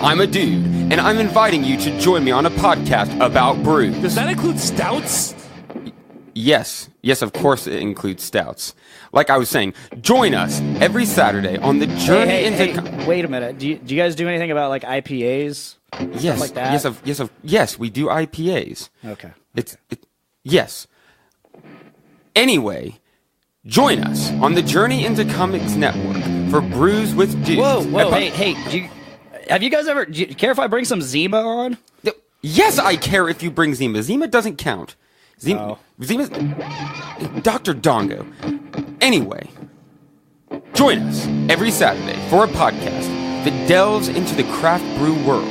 I'm a dude, and I'm inviting you to join me on a podcast about brews. Does that include stouts? Yes, of course it includes stouts. Like I was saying, join us every Saturday on the journey into... Wait a minute. Do you guys do anything about like IPAs? Yes, Stuff like that? yes, we do IPAs. Okay. Yes. Anyway, join us on the Journey into Comics Network for Brews with Dudes. Whoa, hey, have you guys ever... Do you care if I bring some Zima on? Yes, I care if you bring Zima. Zima doesn't count. Zima's... Dr. Dongo. Anyway, join us every Saturday for a podcast that delves into the craft brew world.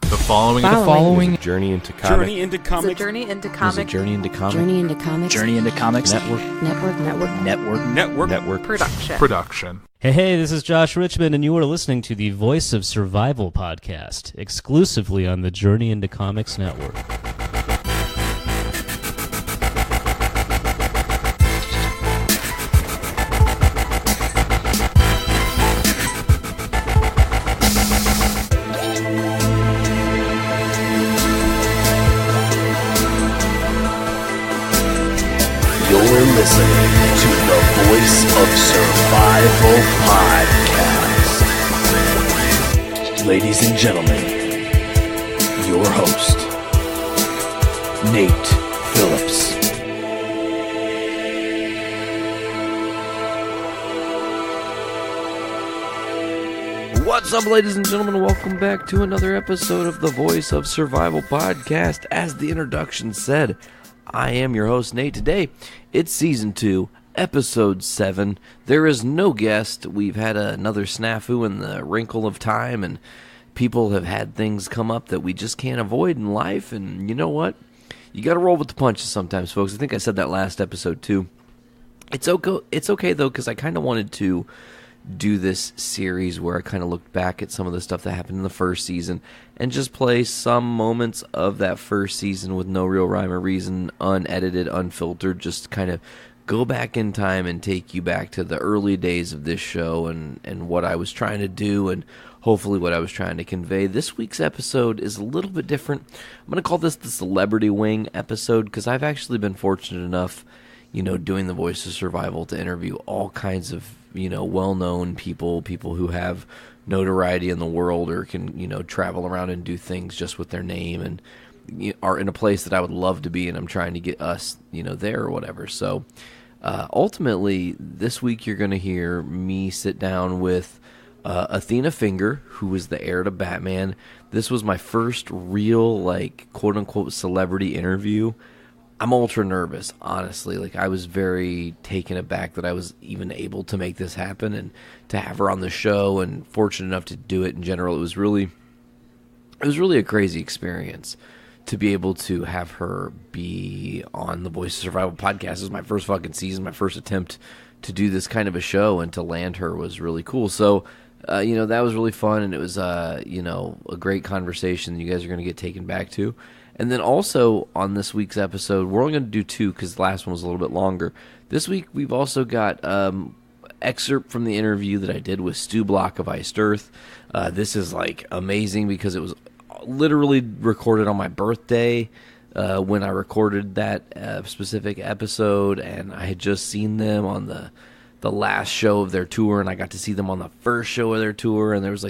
The following Journey into Comics. Journey into Comics. Journey into Comics. Journey into Comics. Journey into Comics. Journey into Comics. Network. Production. Hey, this is Josh Richmond, and you are listening to the Voice of Survival podcast, exclusively on the Journey into Comics Network. You're listening to the Voice of Survival podcast. Ladies and gentlemen, your host, Nate Phillips. What's up, ladies and gentlemen? Welcome back to another episode of the Voice of Survival podcast. As the introduction said, I am your host, Nate. Today, it's Season 2, Episode 7. There is no guest. We've had another snafu in the wrinkle of time, and people have had things come up that we just can't avoid in life, and you know what? You gotta roll with the punches sometimes, folks. I think I said that last episode, too. It's okay, though, because I kind of wanted to do this series where I kind of looked back at some of the stuff that happened in the first season and just play some moments of that first season with no real rhyme or reason, unedited, unfiltered, just kind of go back in time and take you back to the early days of this show and what I was trying to do and hopefully what I was trying to convey. This week's episode is a little bit different. I'm going to call this the Celebrity Wing episode because I've actually been fortunate enough, doing the Voice of Survival to interview all kinds of well-known people who have notoriety in the world or can, travel around and do things just with their name and are in a place that I would love to be, and I'm trying to get us, there or whatever. So, ultimately, this week you're going to hear me sit down with Athena Finger, who is the heir to Batman. This was my first real, quote-unquote celebrity interview. I'm ultra nervous, honestly. I was very taken aback that I was even able to make this happen and to have her on the show and fortunate enough to do it in general. It was really a crazy experience to be able to have her be on the Voice of Survival podcast. This was my first fucking season, my first attempt to do this kind of a show, and to land her was really cool. So, that was really fun, and it was, a great conversation that you guys are going to get taken back to. And then also on this week's episode, we're only going to do 2 because the last one was a little bit longer. This week we've also got excerpt from the interview that I did with Stu Block of Iced Earth. This is amazing because it was literally recorded on my birthday when I recorded that specific episode, and I had just seen them on the last show of their tour, and I got to see them on the first show of their tour, and there was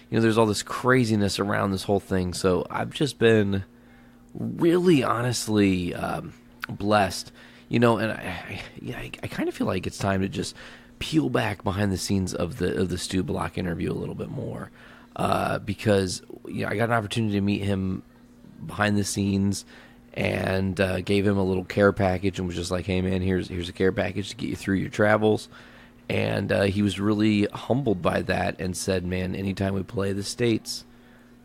there's all this craziness around this whole thing. So I've just been really honestly blessed, and I kind of feel like it's time to just peel back behind the scenes of the Stu Block interview a little bit more, because I got an opportunity to meet him behind the scenes and gave him a little care package and was just like, hey man, here's a care package to get you through your travels. And he was really humbled by that and said, man, anytime we play the States,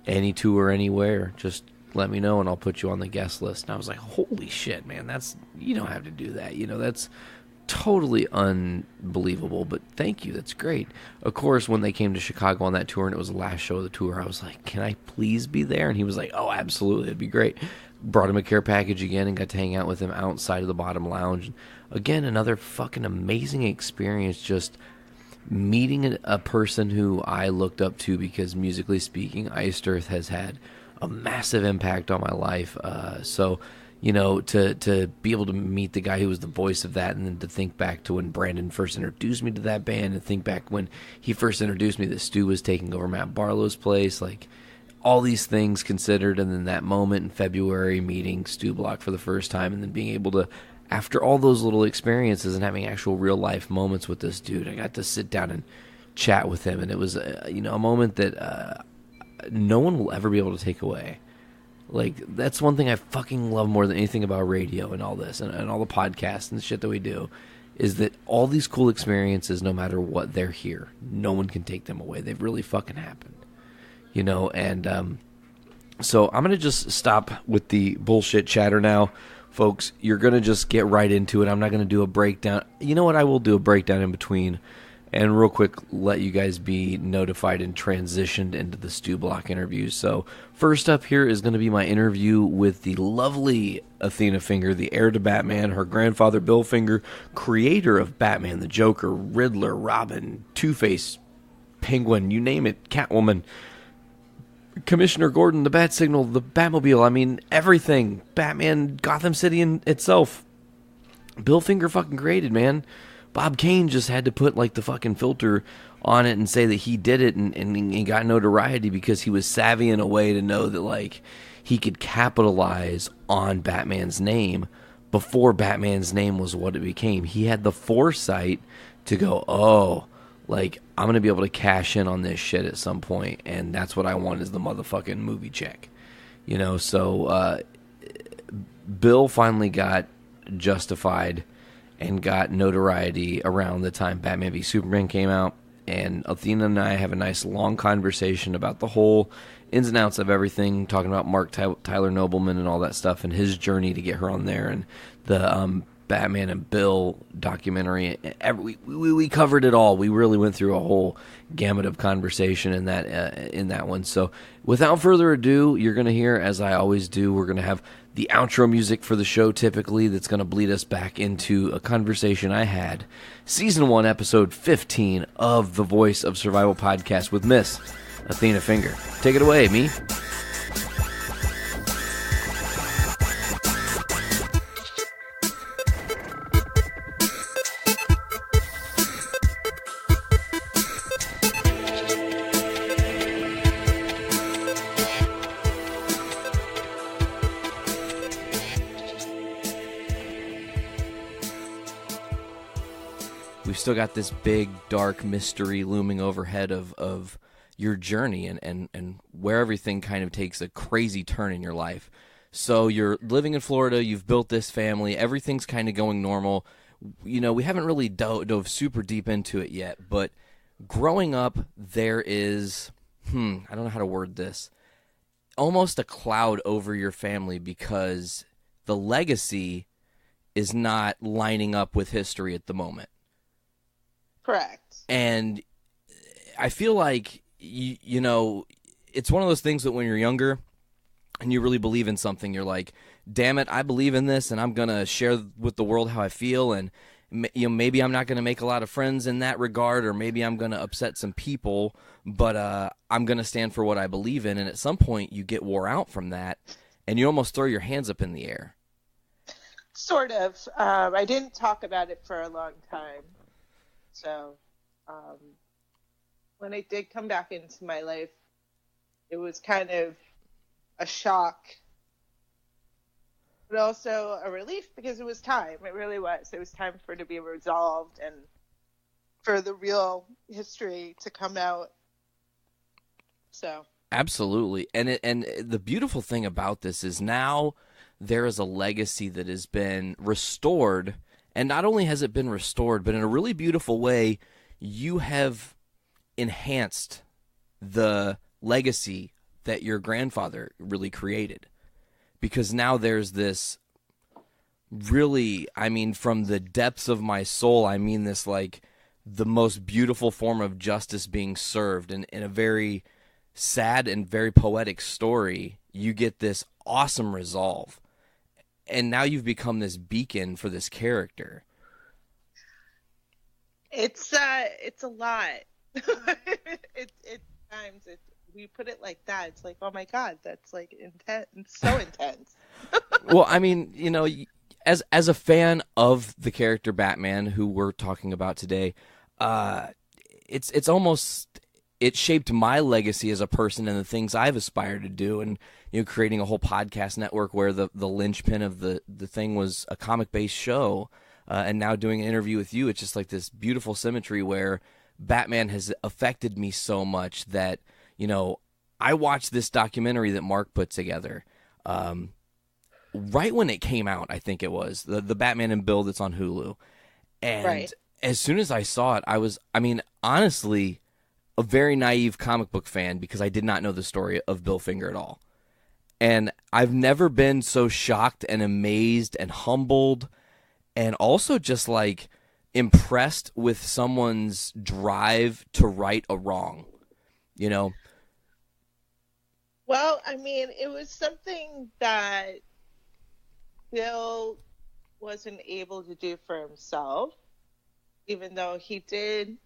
any tour anywhere, just let me know and I'll put you on the guest list. And I was like, holy shit, man, you don't have to do that. That's totally unbelievable, but thank you. That's great. Of course, when they came to Chicago on that tour and it was the last show of the tour, I was like, can I please be there? And he was like, oh, absolutely. It'd be great. Brought him a care package again and got to hang out with him outside of the bottom lounge. Again, another fucking amazing experience, just meeting a person who I looked up to because musically speaking, Iced Earth has had a massive impact on my life. So, you know, to be able to meet the guy who was the voice of that, and then to think back to when Brandon first introduced me to that band, and think back when he first introduced me that Stu was taking over Matt Barlow's place, like all these things considered, and then that moment in February meeting Stu Block for the first time, and then being able to, after all those little experiences and having actual real life moments with this dude, I got to sit down and chat with him, and it was a moment that no one will ever be able to take away. Like, that's one thing I fucking love more than anything about radio and all this, and all the podcasts and the shit that we do, is that all these cool experiences, no matter what, they're here. No one can take them away. They've really fucking happened. You know, and so I'm going to just stop with the bullshit chatter now. Folks, you're going to just get right into it. I'm not going to do a breakdown. You know what? I will do a breakdown in between, and real quick let you guys be notified and transitioned into the Stu Block interview. So first up here is going to be my interview with the lovely Athena Finger, the heir to Batman, her grandfather Bill Finger, creator of Batman, the Joker, Riddler, Robin, Two-Face, Penguin, you name it, Catwoman, Commissioner Gordon, the Bat Signal, the Batmobile, I mean, everything. Batman, Gotham City in itself. Bill Finger fucking created, man. Bob Kane just had to put, like, the fucking filter on it and say that he did it, and he got notoriety because he was savvy in a way to know that, like, he could capitalize on Batman's name before Batman's name was what it became. He had the foresight to go, oh, like, I'm going to be able to cash in on this shit at some point, and that's what I want is the motherfucking movie check. You know, so Bill finally got justified and got notoriety around the time Batman v Superman came out, and Athena and I have a nice long conversation about the whole ins and outs of everything, talking about Mark Tyler Nobleman and all that stuff, and his journey to get her on there, and the Batman and Bill documentary. We covered it all. We really went through a whole gamut of conversation in that one. So without further ado, you're going to hear, as I always do, we're going to have the outro music for the show typically that's going to bleed us back into a conversation I had Season 1, Episode 15 of the Voice of Survival podcast with Miss Athena Finger. Take it away, me. We've still got this big, dark mystery looming overhead of your journey and where everything kind of takes a crazy turn in your life. So you're living in Florida, you've built this family, everything's kind of going normal. You know, we haven't really dove super deep into it yet, but growing up, there is, I don't know how to word this, almost a cloud over your family because the legacy is not lining up with history at the moment. Correct. And I feel like, you know, it's one of those things that when you're younger and you really believe in something, you're like, damn it, I believe in this and I'm going to share with the world how I feel. And, you know, maybe I'm not going to make a lot of friends in that regard, or maybe I'm going to upset some people, but I'm going to stand for what I believe in. And at some point you get wore out from that and you almost throw your hands up in the air. Sort of. I didn't talk about it for a long time. So, when it did come back into my life, it was kind of a shock, but also a relief because it was time. It really was. It was time for it to be resolved and for the real history to come out. So. Absolutely. And the beautiful thing about this is now there is a legacy that has been restored. And not only has it been restored, but in a really beautiful way, you have enhanced the legacy that your grandfather really created. Because now there's this really, I mean, from the depths of my soul, I mean this like the most beautiful form of justice being served. And in a very sad and very poetic story, you get this awesome resolve. And now you've become this beacon for this character. It's a lot. Times we put it like that. It's like, oh my God, that's like intense. It's so intense. Well, I mean, as a fan of the character Batman, who we're talking about today, it's almost, it shaped my legacy as a person and the things I've aspired to do, and creating a whole podcast network where the linchpin of the thing was a comic-based show, and now doing an interview with you. It's just like this beautiful symmetry where Batman has affected me so much that I watched this documentary that Mark put together right when it came out. I think it was the Batman and Bill that's on Hulu, and right. As soon as I saw it, I was, honestly, a very naive comic book fan because I did not know the story of Bill Finger at all. And I've never been so shocked and amazed and humbled and also just like impressed with someone's drive to right a wrong, Well, it was something that Bill wasn't able to do for himself, even though he did,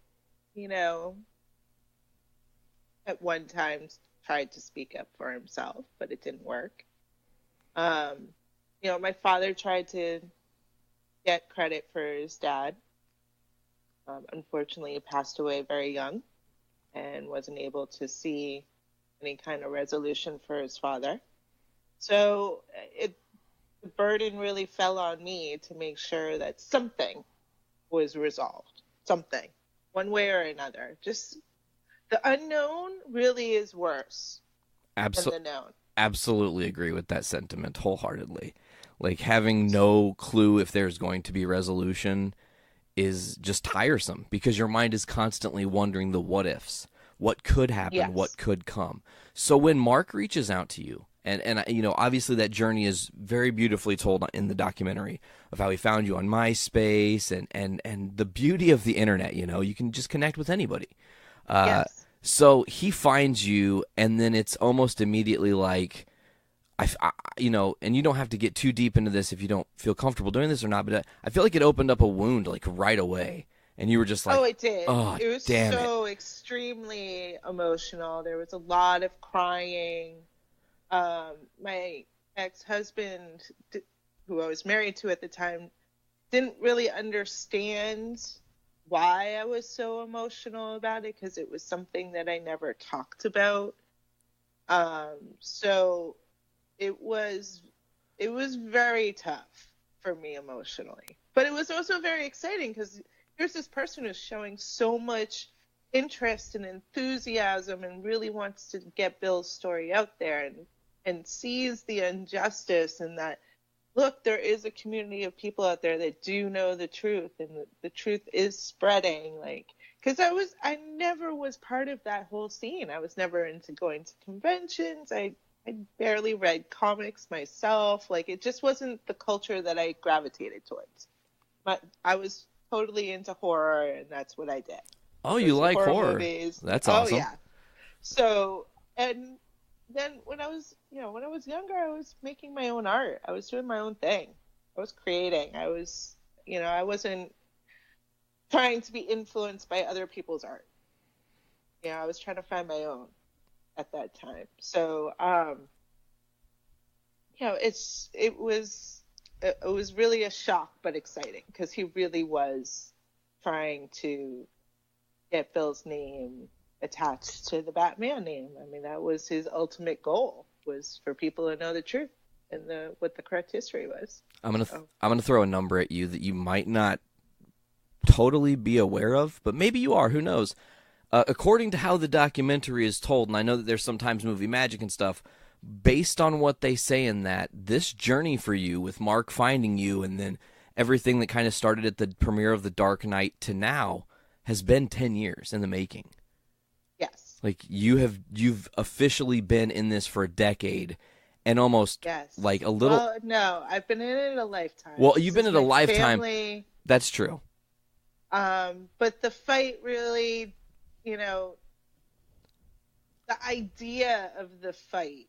at one time tried to speak up for himself, but it didn't work. My father tried to get credit for his dad. Unfortunately, he passed away very young and wasn't able to see any kind of resolution for his father. So the burden really fell on me to make sure that something was resolved. Something. One way or another. Just the unknown really is worse than the known. Absolutely agree with that sentiment wholeheartedly. Like, having no clue if there's going to be resolution is just tiresome because your mind is constantly wondering the what ifs. What could happen? Yes. What could come? So when Mark reaches out to you, and obviously that journey is very beautifully told in the documentary of how he found you on MySpace and the beauty of the internet, you can just connect with anybody. Yes. So he finds you, and then it's almost immediately like, and you don't have to get too deep into this if you don't feel comfortable doing this or not, but I feel like it opened up a wound like right away. And you were just like, oh, it did. Oh, it was damn so extremely emotional. There was a lot of crying. My ex-husband, who I was married to at the time, didn't really understand why I was so emotional about it because it was something that I never talked about. So it was very tough for me emotionally. But it was also very exciting because here's this person who's showing so much interest and enthusiasm and really wants to get Bill's story out there and sees the injustice and that, look, there is a community of people out there that do know the truth and the truth is spreading. Because I never was part of that whole scene. I was never into going to conventions. I barely read comics myself. It just wasn't the culture that I gravitated towards. But I was totally into horror, and that's what I did. Oh, you like horror? Movies. That's awesome. Oh, yeah. So, and then when I was younger, I was making my own art. I was doing my own thing. I was creating. I was, I wasn't trying to be influenced by other people's art. I was trying to find my own at that time. So, it was really a shock, but exciting because he really was trying to get Bill's name attached to the Batman name. That was his ultimate goal, was for people to know the truth and what the correct history was. I'm gonna throw a number at you that you might not totally be aware of, but maybe you are. Who knows? According to how the documentary is told, and I know that there's sometimes movie magic and stuff, based on what they say in that, this journey for you with Mark finding you and then everything that kind of started at the premiere of The Dark Knight to now has been 10 years in the making. Yes. You've officially been in this for a decade and almost like a little... Well, no, I've been in it a lifetime. Well, you've been in a lifetime. Family. That's true. But the fight really, the idea of the fight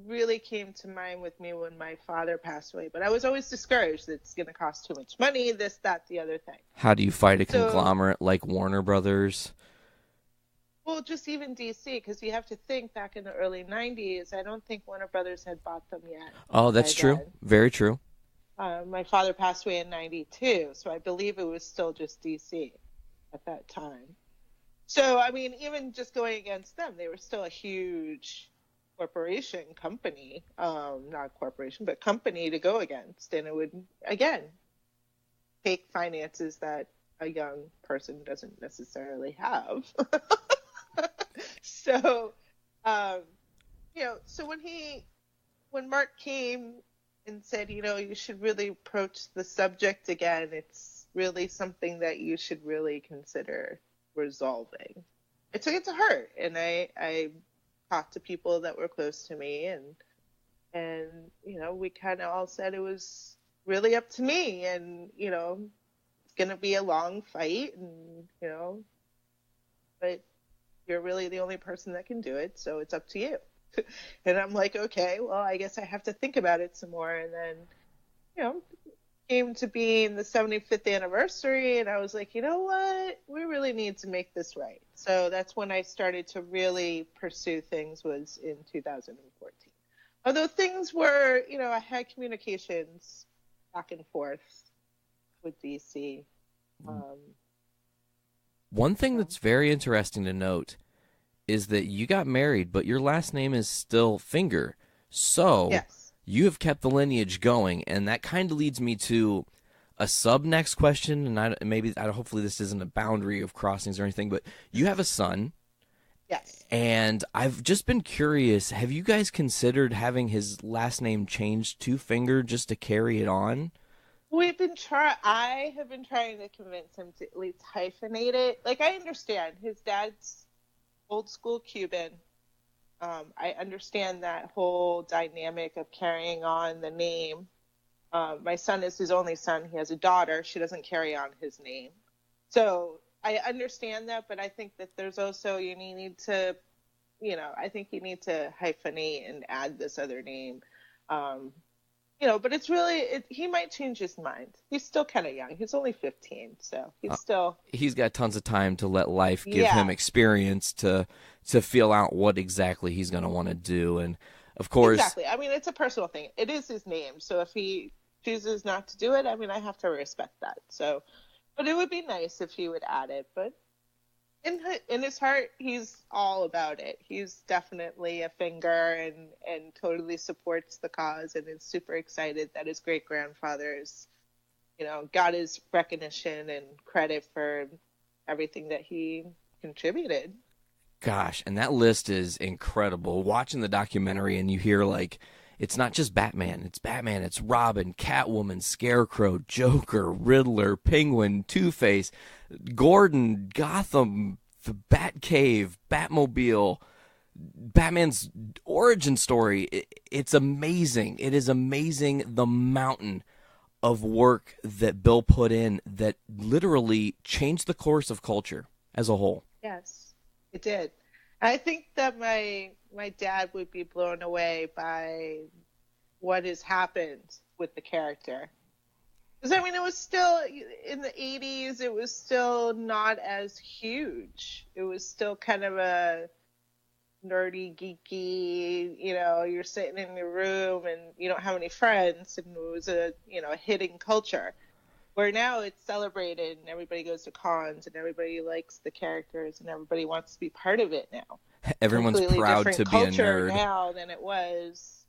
really came to mind with me when my father passed away. But I was always discouraged. It's going to cost too much money, this, that, the other thing. How do you fight a conglomerate like Warner Brothers? Well, just even DC, because you have to think back in the early 90s, I don't think Warner Brothers had bought them yet. Oh, that's true. Then. Very true. My father passed away in 92, so I believe it was still just DC at that time. So, I mean, even just going against them, they were still a huge company, not corporation, but company to go against. And it would, again, take finances that a young person doesn't necessarily have. So, so when Mark came and said, you should really approach the subject again, it's really something that you should really consider resolving. It took it to heart, and I talked to people that were close to me, and we kind of all said it was really up to me, and it's gonna be a long fight, and but you're really the only person that can do it, so it's up to you. And I'm like, okay, well, I guess I have to think about it some more. And then, came to being the 75th anniversary, and I was like, you know what? We really need to make this right. So that's when I started to really pursue things, was in 2014. Although things were, I had communications back and forth with DC. One thing that's very interesting to note is that you got married, but your last name is still Finger. So yes. You have kept the lineage going, and that kind of leads me to a next question, and hopefully this isn't a boundary of crossings or anything, but you have a son. Yes. And I've just been curious, have you guys considered having his last name changed to Finger just to carry it on? I have been trying to convince him to at least hyphenate it. Like, I understand his dad's old school Cuban. I understand that whole dynamic of carrying on the name. My son is his only son. He has a daughter. She doesn't carry on his name. So I understand that, but I think that there's also, you need to hyphenate and add this other name. But it's really, he might change his mind. He's still kind of young. He's only 15, so he's got tons of time to let life give him experience to feel out what exactly he's going to want to do. And of course, exactly. I mean, it's a personal thing. It is his name, so if he chooses not to do it, I mean, I have to respect that. So, but it would be nice if he would add it. But in his heart, he's all about it. He's definitely a Finger and totally supports the cause, and is super excited that his great-grandfather is, got his recognition and credit for everything that he contributed. Gosh, and that list is incredible. Watching the documentary, and you hear, it's not just Batman. It's Batman, it's Robin, Catwoman, Scarecrow, Joker, Riddler, Penguin, Two-Face, Gordon, Gotham, the Batcave, Batmobile, Batman's origin story. It's amazing. It is amazing the mountain of work that Bill put in that literally changed the course of culture as a whole. Yes, it did. I think that my dad would be blown away by what has happened with the character. Because, I mean, it was still, in the 80s, it was still not as huge. It was still kind of a nerdy, geeky, you're sitting in your room and you don't have any friends, and it was a hidden culture. Where now it's celebrated and everybody goes to cons and everybody likes the characters and everybody wants to be part of it now. Everyone's proud to be a nerd now than it was,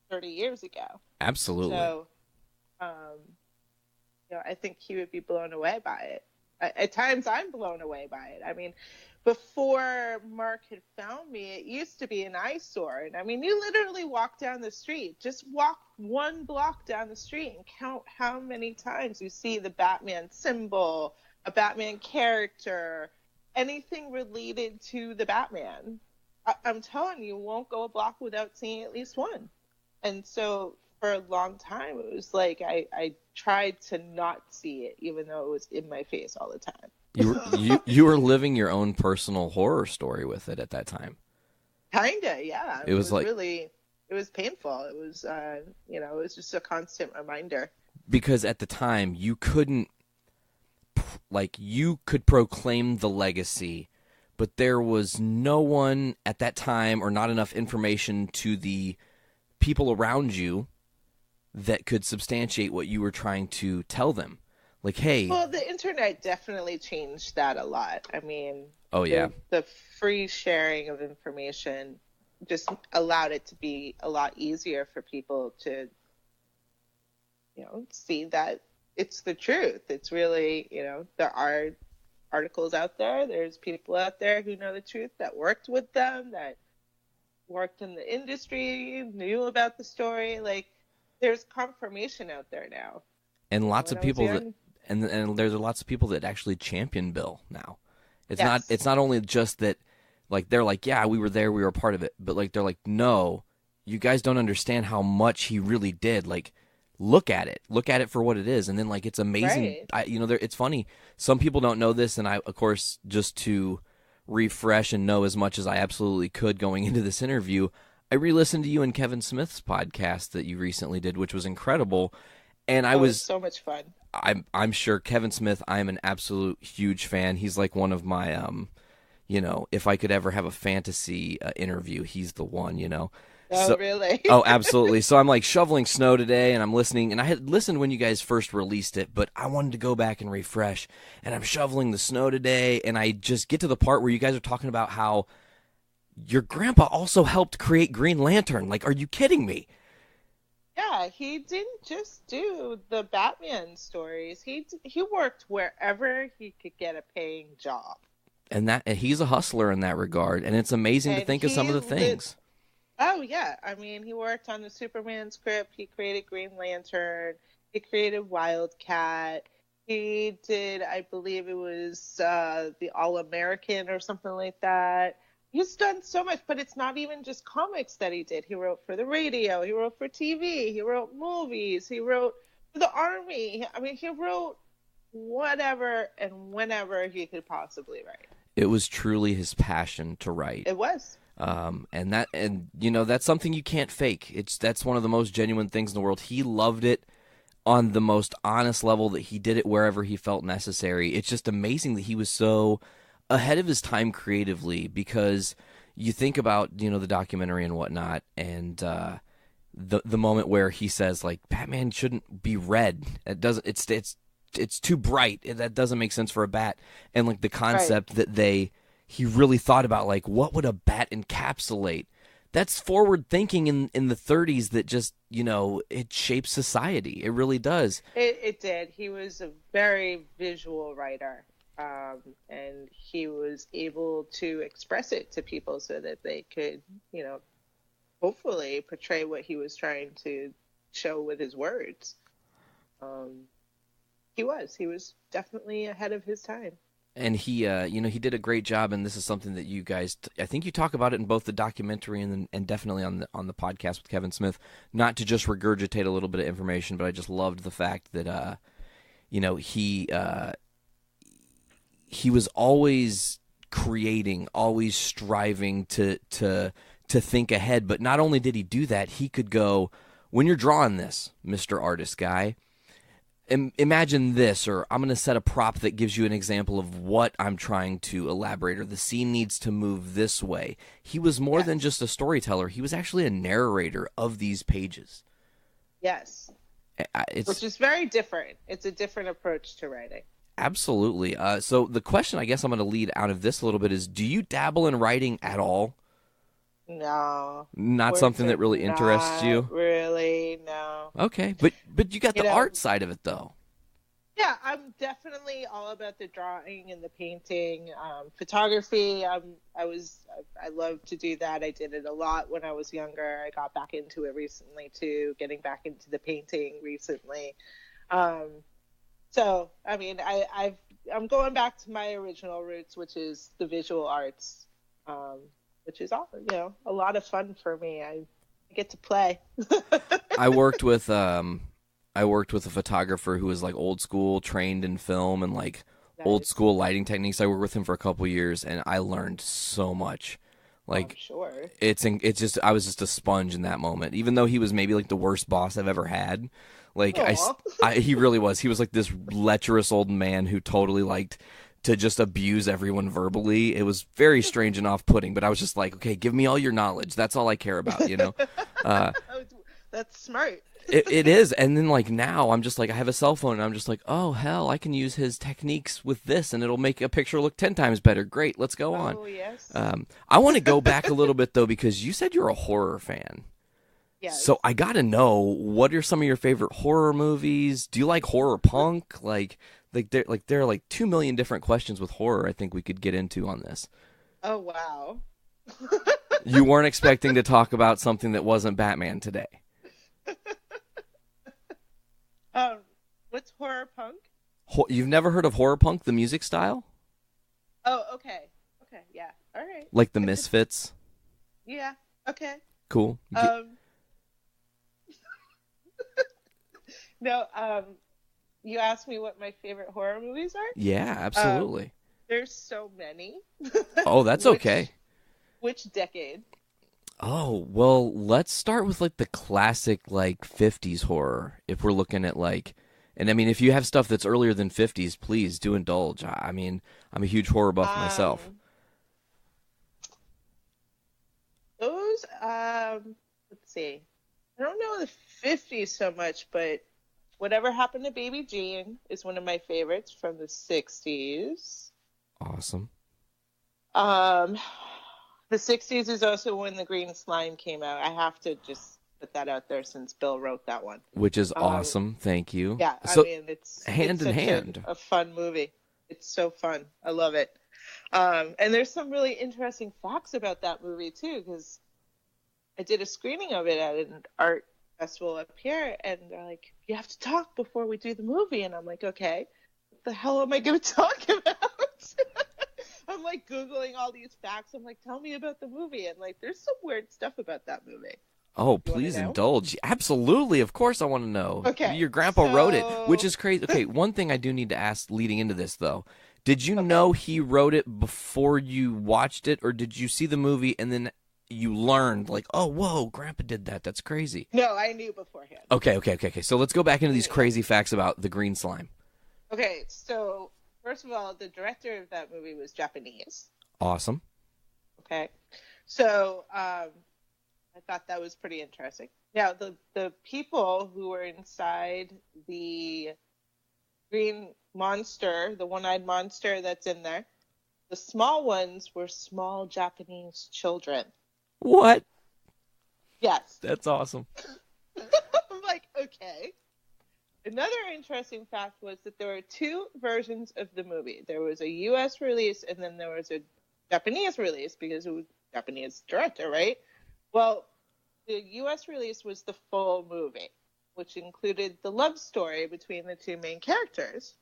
30 years ago. Absolutely. So, I think he would be blown away by it. At times, I'm blown away by it. I mean, before Mark had found me, it used to be an eyesore. And I mean, you literally walk down the street, just walk one block down the street and count how many times you see the Batman symbol, a Batman character, anything related to the Batman. I'm telling you, won't go a block without seeing at least one. And so for a long time, it was like I tried to not see it, even though it was in my face all the time. You were living your own personal horror story with it at that time. Kinda, yeah. It was like really it was painful. It was, it was just a constant reminder. Because at the time, you couldn't, you could proclaim the legacy, but there was no one at that time or not enough information to the people around you that could substantiate what you were trying to tell them. Like, hey. Well, the internet definitely changed that a lot. I mean, oh yeah, the free sharing of information just allowed it to be a lot easier for people to, see that it's the truth. It's really, there are articles out there. There's people out there who know the truth, that worked with them, that worked in the industry, knew about the story. Like, there's confirmation out there now. And lots of people that, and there's lots of people that actually champion Bill now. It's not only just that, they're like, yeah, we were there, we were a part of it, but they're like, no, you guys don't understand how much he really did. Look at it for what it is. And then it's amazing. Right. It's funny. Some people don't know this. And I, of course, just to refresh and know as much as I absolutely could going into this interview, I re-listened to you and Kevin Smith's podcast that you recently did, which was incredible. And it was so much fun. I'm sure Kevin Smith, I'm an absolute huge fan. He's one of my, if I could ever have a fantasy interview, he's the one, Oh, really? Oh, absolutely. So I'm shoveling snow today, and I'm listening, and I had listened when you guys first released it, but I wanted to go back and refresh, and I'm shoveling the snow today, and I just get to the part where you guys are talking about how your grandpa also helped create Green Lantern. Are you kidding me? Yeah, he didn't just do the Batman stories. He worked wherever he could get a paying job. And he's a hustler in that regard, and it's amazing to think of some of the things. Oh, yeah. I mean, he worked on the Superman script. He created Green Lantern. He created Wildcat. He did, I believe it was the All-American or something like that. He's done so much, but it's not even just comics that he did. He wrote for the radio. He wrote for TV. He wrote movies. He wrote for the Army. I mean, he wrote whatever and whenever he could possibly write. It was truly his passion to write. It was. And that's something you can't fake. That's one of the most genuine things in the world. He loved it on the most honest level, that he did it wherever he felt necessary. It's just amazing that he was so ahead of his time creatively, because you think about, the documentary and whatnot, and the moment where he says Batman shouldn't be red. It doesn't. It's too bright. That doesn't make sense for a bat. And the concept that he really thought about, what would a bat encapsulate? That's forward thinking in the 30s that just, it shapes society. It really does. It did. He was a very visual writer, and he was able to express it to people so that they could, hopefully portray what he was trying to show with his words. He was definitely ahead of his time. And he did a great job, and this is something that you guys, I think you talk about it in both the documentary and definitely on the podcast with Kevin Smith. Not to just regurgitate a little bit of information, but I just loved the fact that, he was always creating, always striving to think ahead. But not only did he do that, he could go, when you're drawing this, Mr. Artist Guy, imagine this, or I'm going to set a prop that gives you an example of what I'm trying to elaborate, or the scene needs to move this way. He was more than just a storyteller. He was actually a narrator of these pages. Yes. Which is very different. It's a different approach to writing. Absolutely. So the question I guess I'm going to lead out of this a little bit is, do you dabble in writing at all? No. Not something that really interests you? Really, no. Okay, but you got the art side of it, though. Yeah, I'm definitely all about the drawing and the painting. Photography, I love to do that. I did it a lot when I was younger. I got back into it recently, too, getting back into the painting recently. So, I mean, I'm going back to my original roots, which is the visual arts, which is a lot of fun for me. I get to play. I worked with a photographer who was old school, trained in film and old school lighting techniques. I worked with him for a couple years, and I learned so much. I'm sure. It's just I was just a sponge in that moment. Even though he was maybe like the worst boss I've ever had, like he really was. He was like this lecherous old man who totally liked to just abuse everyone verbally. It was very strange and off-putting. But I was just like, okay, give me all your knowledge. That's all I care about, you know. That's smart. It is. And then like now I'm just like, I have a cell phone and I'm just like, oh hell, I can use his techniques with this and it'll make a picture look 10 times better. Great, let's go on. Oh yes. I want to go back a little bit though, because you said you're a horror fan. Yes. So I gotta know, what are some of your favorite horror movies? Do you like horror punk? There are like 2 million different questions with horror I think we could get into on this. Oh wow. You weren't expecting to talk about something that wasn't Batman today. What's horror punk? You've never heard of horror punk, the music style? Oh, okay. Okay, yeah. All right. Like the Misfits? Yeah. Okay. Cool. No, you asked me what my favorite horror movies are? Yeah, absolutely. There's so many. Oh, that's okay. Which decade? Oh, well, let's start with like the classic like 50s horror. If we're looking at like, and I mean, if you have stuff that's earlier than 50s, please do indulge. I mean, I'm a huge horror buff myself. Those, let's see. I don't know the 50s so much, but Whatever Happened to Baby Jean is one of my favorites from the 60s. Awesome. The 60s is also when The Green Slime came out. I have to just put that out there since Bill wrote that one. Which is awesome. Thank you. Yeah, so, I mean, it's hand in hand. A fun movie. It's so fun. I love it. And there's some really interesting facts about that movie, too, because I did a screening of it at an art festival up here, and they're like, you have to talk before we do the movie. And I'm like, okay, what the hell am I going to talk about? I'm like Googling all these facts. I'm like, tell me about the movie. And like, there's some weird stuff about that movie. Oh, please indulge. Absolutely. Of course I want to know. Okay. Your grandpa wrote it, which is crazy. Okay, one thing I do need to ask leading into this, though. Did you know he wrote it before you watched it, or did you see the movie and then you learned, like, oh, whoa, grandpa did that. That's crazy. No, I knew beforehand. Okay. So let's go back into these crazy facts about the green slime. Okay, so first of all, the director of that movie was Japanese. Awesome. Okay. So I thought that was pretty interesting. Now, the people who were inside the green monster, the one-eyed monster that's in there, the small ones were small Japanese children. What? Yes. That's awesome. I'm like, okay. Another interesting fact was that there were two versions of the movie. There was a U.S. release, and then there was a Japanese release, because it was a Japanese director, right? Well, the U.S. release was the full movie, which included the love story between the two main characters,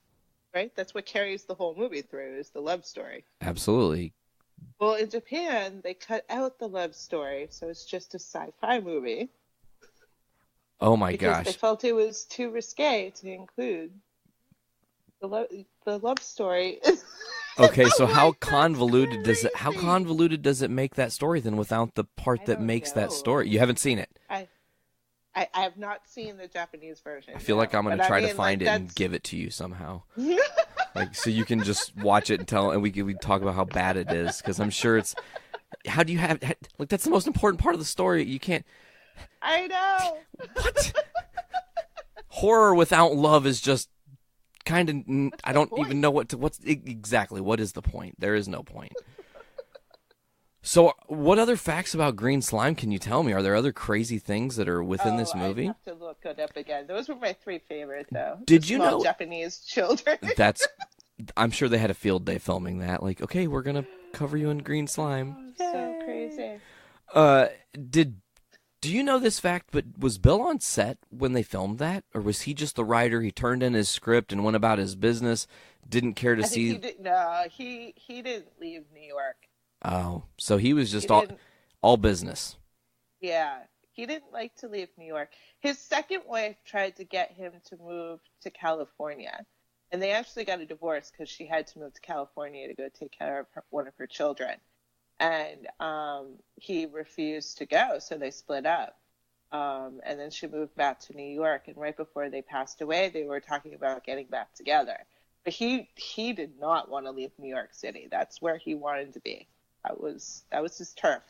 right? That's what carries the whole movie through, is the love story. Absolutely. Well, in Japan, they cut out the love story, so it's just a sci-fi movie. Oh my because gosh! They felt it was too risque to include the love story. Okay, so how convoluted does it make that story then, without the part that makes that story? You haven't seen it. I have not seen the Japanese version. I feel like I'm going to try to find it and give it to you somehow. Like, so you can just watch it and we talk about how bad it is, because I'm sure it's. How do you have like that's the most important part of the story? You can't. I know. What? Horror without love is just kind of. I don't even know what is the point? There is no point. So, what other facts about green slime can you tell me? Are there other crazy things that are within this movie? I have to look it up again. Those were my three favorite, though. Did you know Japanese children? I'm sure they had a field day filming that. Like, okay, we're gonna cover you in green slime. Oh, so crazy. Do you know this fact? But was Bill on set when they filmed that, or was he just the writer? He turned in his script and went about his business. Didn't care to see. He didn't leave New York. Oh, so he was just all business. Yeah, he didn't like to leave New York. His second wife tried to get him to move to California, and they actually got a divorce because she had to move to California to go take care of one of her children. and he refused to go, so they split up. And then she moved back to New York, and right before they passed away, they were talking about getting back together. But he did not want to leave New York City. That's where he wanted to be. That was his turf.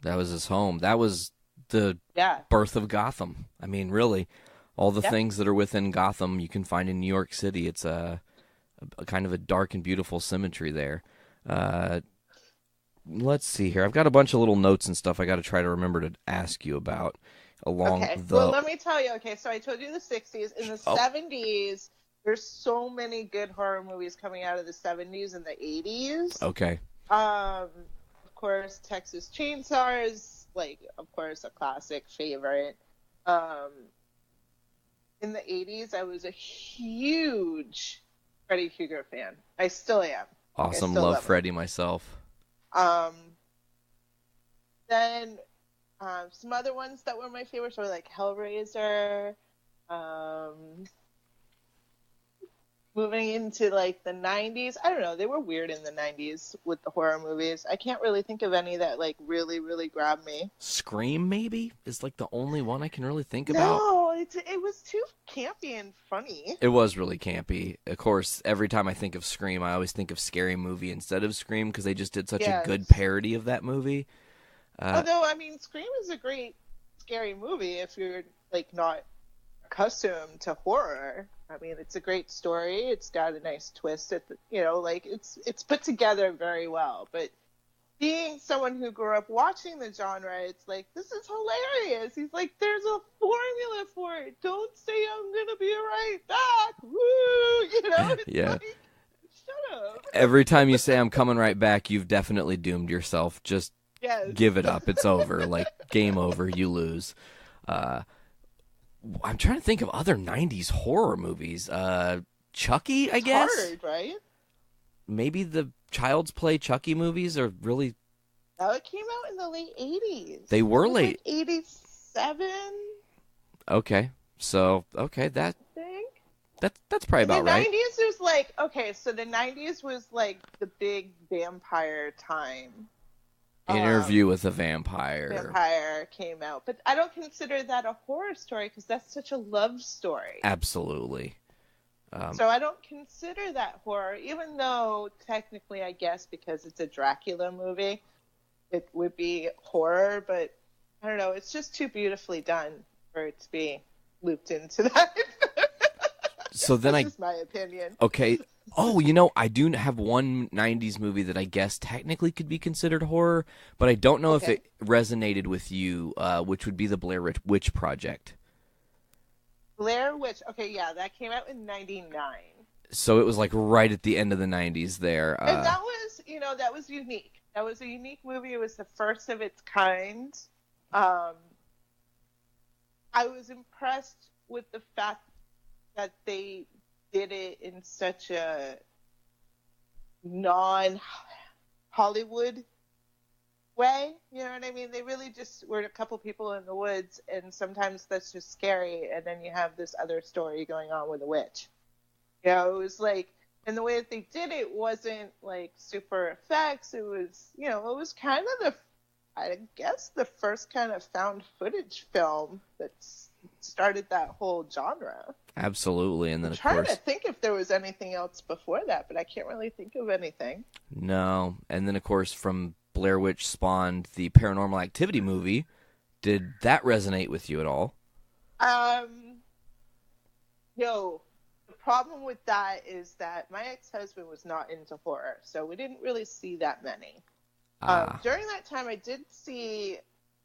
That was his home. That was the birth of Gotham. I mean, really, all the things that are within Gotham you can find in New York City. It's a kind of a dark and beautiful symmetry there. Let's see here. I've got a bunch of little notes and stuff I got to try to remember to ask you about Well, let me tell you. Okay, so I told you the 60s. In the 70s, there's so many good horror movies coming out of the 70s and the 80s. Okay. Of course, Texas Chainsaw is, like, of course, a classic favorite. In the 80s, I was a huge Freddy Krueger fan. I still am. Awesome. Love Freddy myself. Then some other ones that were my favorites were like Hellraiser. Moving into like the 90s, I don't know, they were weird in the 90s with the horror movies. I can't really think of any that like really, really grabbed me. Scream maybe is like the only one I can really think about. No, it was too campy and funny. It was really campy. Of course, every time I think of Scream, I always think of Scary Movie instead of Scream because they just did such a good parody of that movie. Although, I mean, Scream is a great scary movie if you're like not accustomed to horror. I mean, it's a great story. It's got a nice twist at the, like it's put together very well. But being someone who grew up watching the genre, it's like, this is hilarious. He's like, there's a formula for it. Don't say I'm gonna be right back. Woo! It's like, shut up. Every time you say I'm coming right back, you've definitely doomed yourself. Just give it up. It's over. Like, game over. You lose. I'm trying to think of other 90s horror movies. Chucky, I guess? Hard, right? Maybe the Child's Play Chucky movies are really... No, it came out in the late 80s. They were late. Like 87? Okay. So, okay, I think. That's probably about right. The 90s was like... Okay, so the 90s was like the big vampire time. Interview with a Vampire. Vampire came out. But I don't consider that a horror story because that's such a love story. Absolutely. So I don't consider that horror, even though technically, I guess, because it's a Dracula movie, it would be horror. But I don't know. It's just too beautifully done for it to be looped into that. So then that's just my opinion. Okay. Oh, I do have one 90s movie that I guess technically could be considered horror, but I don't know if it resonated with you, which would be the Blair Witch Project. Blair Witch. Okay, yeah, that came out in 99. So it was like right at the end of the 90s there. And that was, that was unique. That was a unique movie. It was the first of its kind. I was impressed with the fact that they did it in such a non-Hollywood way. You know what I mean? They really just were a couple people in the woods, and sometimes that's just scary, and then you have this other story going on with a witch. It was like, and the way that they did it wasn't like super effects. It was, it was kind of the first kind of found footage film that started that whole genre. Absolutely, and then I'm trying to think if there was anything else before that, but I can't really think of anything. No, and then of course from Blair Witch spawned the Paranormal Activity movie. Did that resonate with you at all? No. The problem with that is that my ex-husband was not into horror, so we didn't really see that many. During that time, I did see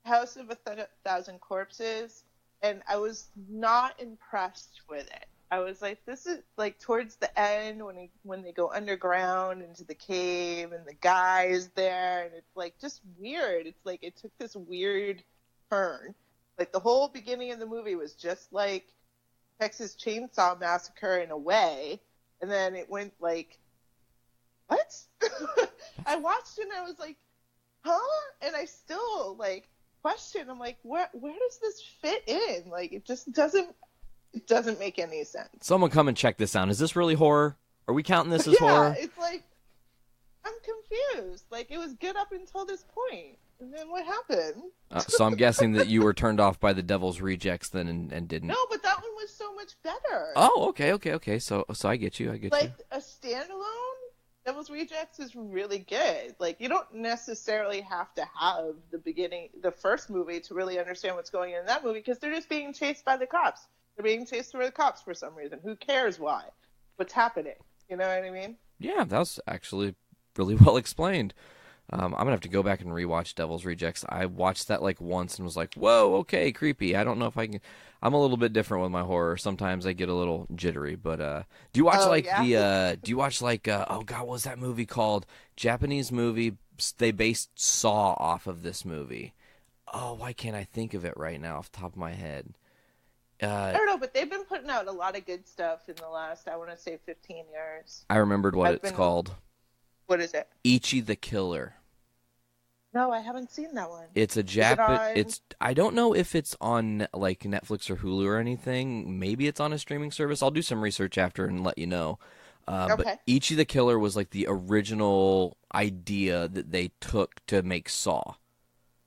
House of a Thousand Corpses, and I was not impressed with it. I was like, this is like towards the end when they go underground into the cave and the guy is there, and it's like just weird. It's like it took this weird turn. Like the whole beginning of the movie was just like Texas Chainsaw Massacre in a way, and then it went like, what? I watched it and I was like, huh? And I still like question. I'm like, where does this fit in? Like, it just doesn't make any sense. Someone come and check this out. Is this really horror? Are we counting this as horror? It's like, I'm confused. confused. Like, it was good up until this point. And then what happened? So I'm guessing that you were turned off by the Devil's Rejects then and didn't. No, but that one was so much better. Oh, okay. So I get you. Like, a standalone Devil's Rejects is really good. Like, you don't necessarily have to have the first movie to really understand what's going on in that movie, because they're just being chased by the cops. They're being chased by the cops for some reason. Who cares why? What's happening? You know what I mean? Yeah, that was actually really well explained. I'm going to have to go back and rewatch Devil's Rejects. I watched that like once and was like, whoa, okay, creepy. I don't know if I can... I'm a little bit different with my horror. Sometimes I get a little jittery, but do you watch oh God, what was that movie called? Japanese movie. They based Saw off of this movie. Oh, why can't I think of it right now off the top of my head? I don't know, but they've been putting out a lot of good stuff in the last, I want to say, 15 years. I remembered what it's called. What is it? Ichi the Killer. No, I haven't seen that one. It's a I don't know if it's on like Netflix or Hulu or anything. Maybe it's on a streaming service. I'll do some research after and let you know. Okay. But Ichi the Killer was like the original idea that they took to make Saw.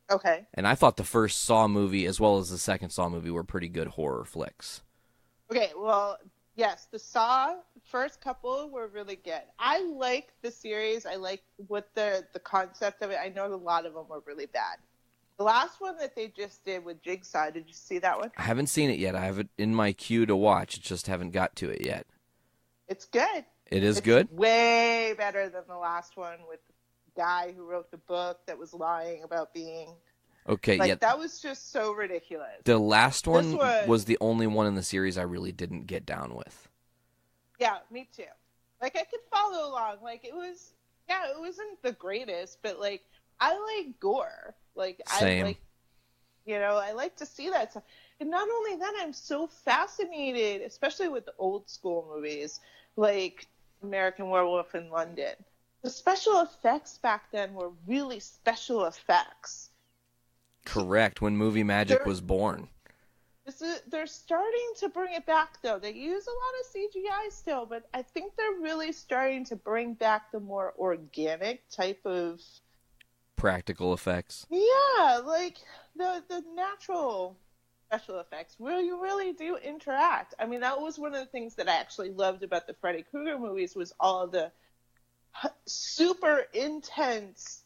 Okay. And I thought the first Saw movie as well as the second Saw movie were pretty good horror flicks. Okay, well, yes, the Saw first couple were really good. I like the series. I like what the concept of it. I know a lot of them were really bad. The last one that they just did with Jigsaw, did you see that one? I haven't seen it yet. I have it in my queue to watch. Just haven't got to it yet. It's good. It's good? Way better than the last one with the guy who wrote the book that was lying about being... Okay, like, yeah. that was just so ridiculous. The last one was the only one in the series I really didn't get down with. Yeah, me too. Like, I could follow along. Like, it wasn't the greatest, but, like, I like gore. Like, Same. I like to see that stuff. And not only that, I'm so fascinated, especially with the old school movies, like American Werewolf in London. The special effects back then were really special effects. Correct, when movie magic was born. They're starting to bring it back, though. They use a lot of CGI still, but I think they're really starting to bring back the more organic type of... practical effects. Yeah, like the natural special effects where you really do interact. I mean, that was one of the things that I actually loved about the Freddy Krueger movies was all the super intense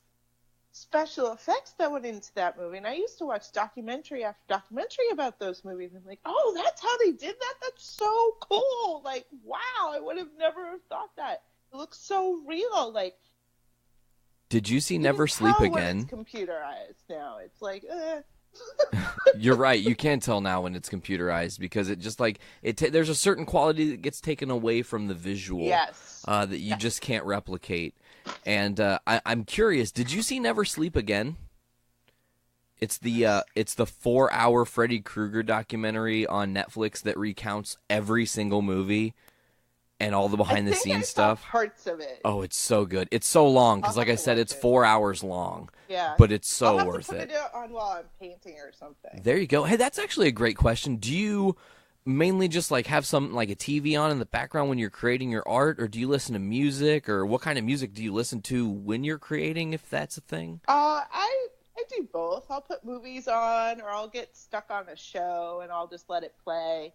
special effects that went into that movie. And I used to watch documentary after documentary about those movies and like, oh, that's how they did that? That's so cool. Like, wow, I would have never thought that. It looks so real. Like, did you see Never Sleep Again? It's computerized now. It's like, You're right. You can tell now when it's computerized because it just like there's a certain quality that gets taken away from the visual. Yes. That you just can't replicate. And I'm curious. Did you see Never Sleep Again? It's the 4-hour Freddy Krueger documentary on Netflix that recounts every single movie. And all the behind the scenes stuff. Parts of it. Oh, it's so good. It's so long because, like I said, it's 4 hours long. Yeah. But it's so I'll have worth to put it. it on while I'm painting or something. There you go. Hey, that's actually a great question. Do you mainly just like have some like a TV on in the background when you're creating your art, or do you listen to music, or what kind of music do you listen to when you're creating, if that's a thing? I do both. I'll put movies on, or I'll get stuck on a show and I'll just let it play.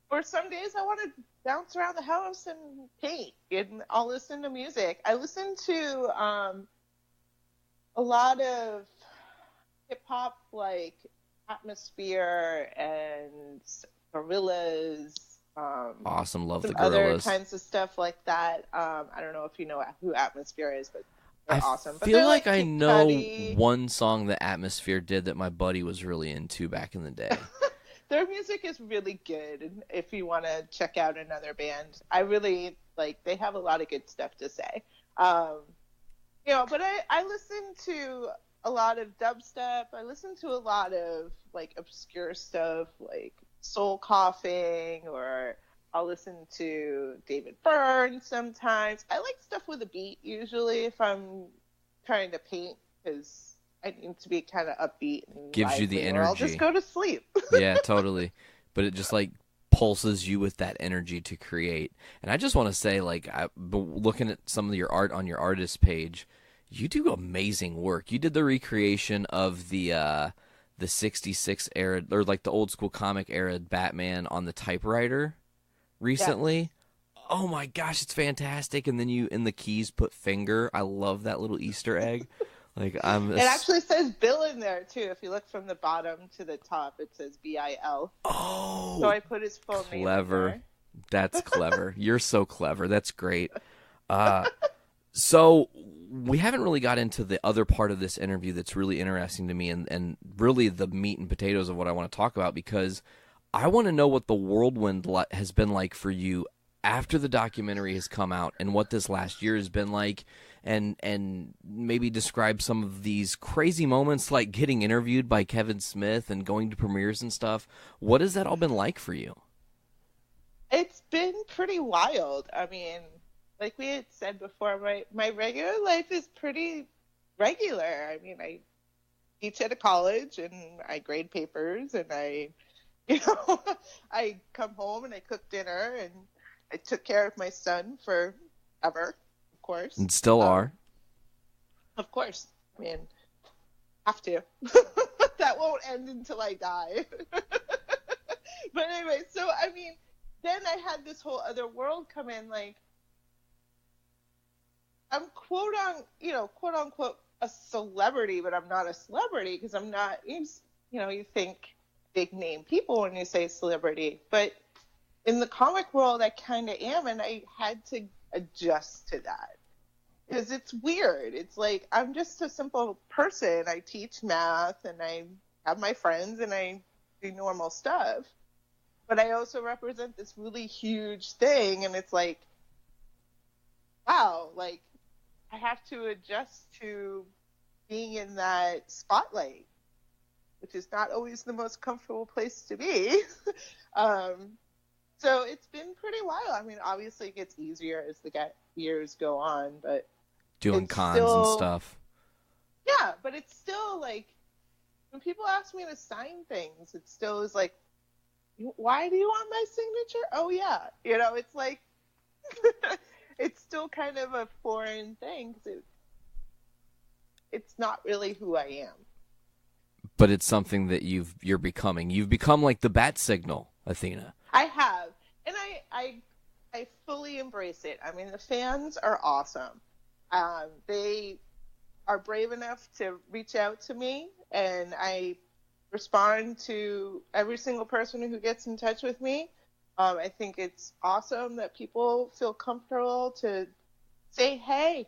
Or some days I want to bounce around the house and paint, and I'll listen to music. I listen to a lot of hip-hop, like Atmosphere and Gorillaz. Awesome, love the Gorillaz. Other kinds of stuff like that. I don't know if you know who Atmosphere is, but they're awesome. I feel like I know one song that Atmosphere did that my buddy was really into back in the day. Their music is really good if you want to check out another band. I really, they have a lot of good stuff to say. But I listen to a lot of dubstep. I listen to a lot of, obscure stuff, like Soul Coughing, or I'll listen to David Byrne sometimes. I like stuff with a beat, usually, if I'm trying to paint, because I need to be kind of upbeat and gives you the energy. Or I'll just go to sleep. Yeah, totally. But it just impulses you with that energy to create. And I just want to say, like, looking at some of your art on your artist page, you do amazing work. You did the recreation of the 66 era, or like the old school comic era Batman on the typewriter recently. Yes. Oh my gosh, it's fantastic. And then you in the keys put finger. I love that little Easter egg. Like it actually says Bill in there too. If you look from the bottom to the top, it says BIL. Oh, so I put his full name in there. That's clever. You're so clever. That's great. So we haven't really got into the other part of this interview that's really interesting to me, and really the meat and potatoes of what I want to talk about, because I want to know what the whirlwind has been like for you after the documentary has come out, and what this last year has been like, and maybe describe some of these crazy moments, like getting interviewed by Kevin Smith and going to premieres and stuff. What has that all been like for you? It's been pretty wild. I mean, like we had said before, my regular life is pretty regular. I mean, I teach at a college, and I grade papers, and I come home and I cook dinner, and I took care of my son forever, of course. And still are. Of course. I mean, have to. That won't end until I die. But anyway, so, I mean, then I had this whole other world come in, like, I'm quote unquote a celebrity, but I'm not a celebrity because I'm not, you think big name people when you say celebrity, but in the comic world, I kind of am, and I had to adjust to that because it's weird. It's like I'm just a simple person. I teach math, and I have my friends, and I do normal stuff, but I also represent this really huge thing, and it's like, wow, like I have to adjust to being in that spotlight, which is not always the most comfortable place to be. So it's been pretty wild. I mean, obviously it gets easier as the years go on, but doing cons and stuff. Yeah, but it's still like when people ask me to sign things, it still is like, why do you want my signature? Oh yeah, it's like it's still kind of a foreign thing because it's not really who I am. But it's something that you're becoming. You've become like the bat signal, Athena. I have, and I fully embrace it. I mean, the fans are awesome. They are brave enough to reach out to me, and I respond to every single person who gets in touch with me. I think it's awesome that people feel comfortable to say, hey,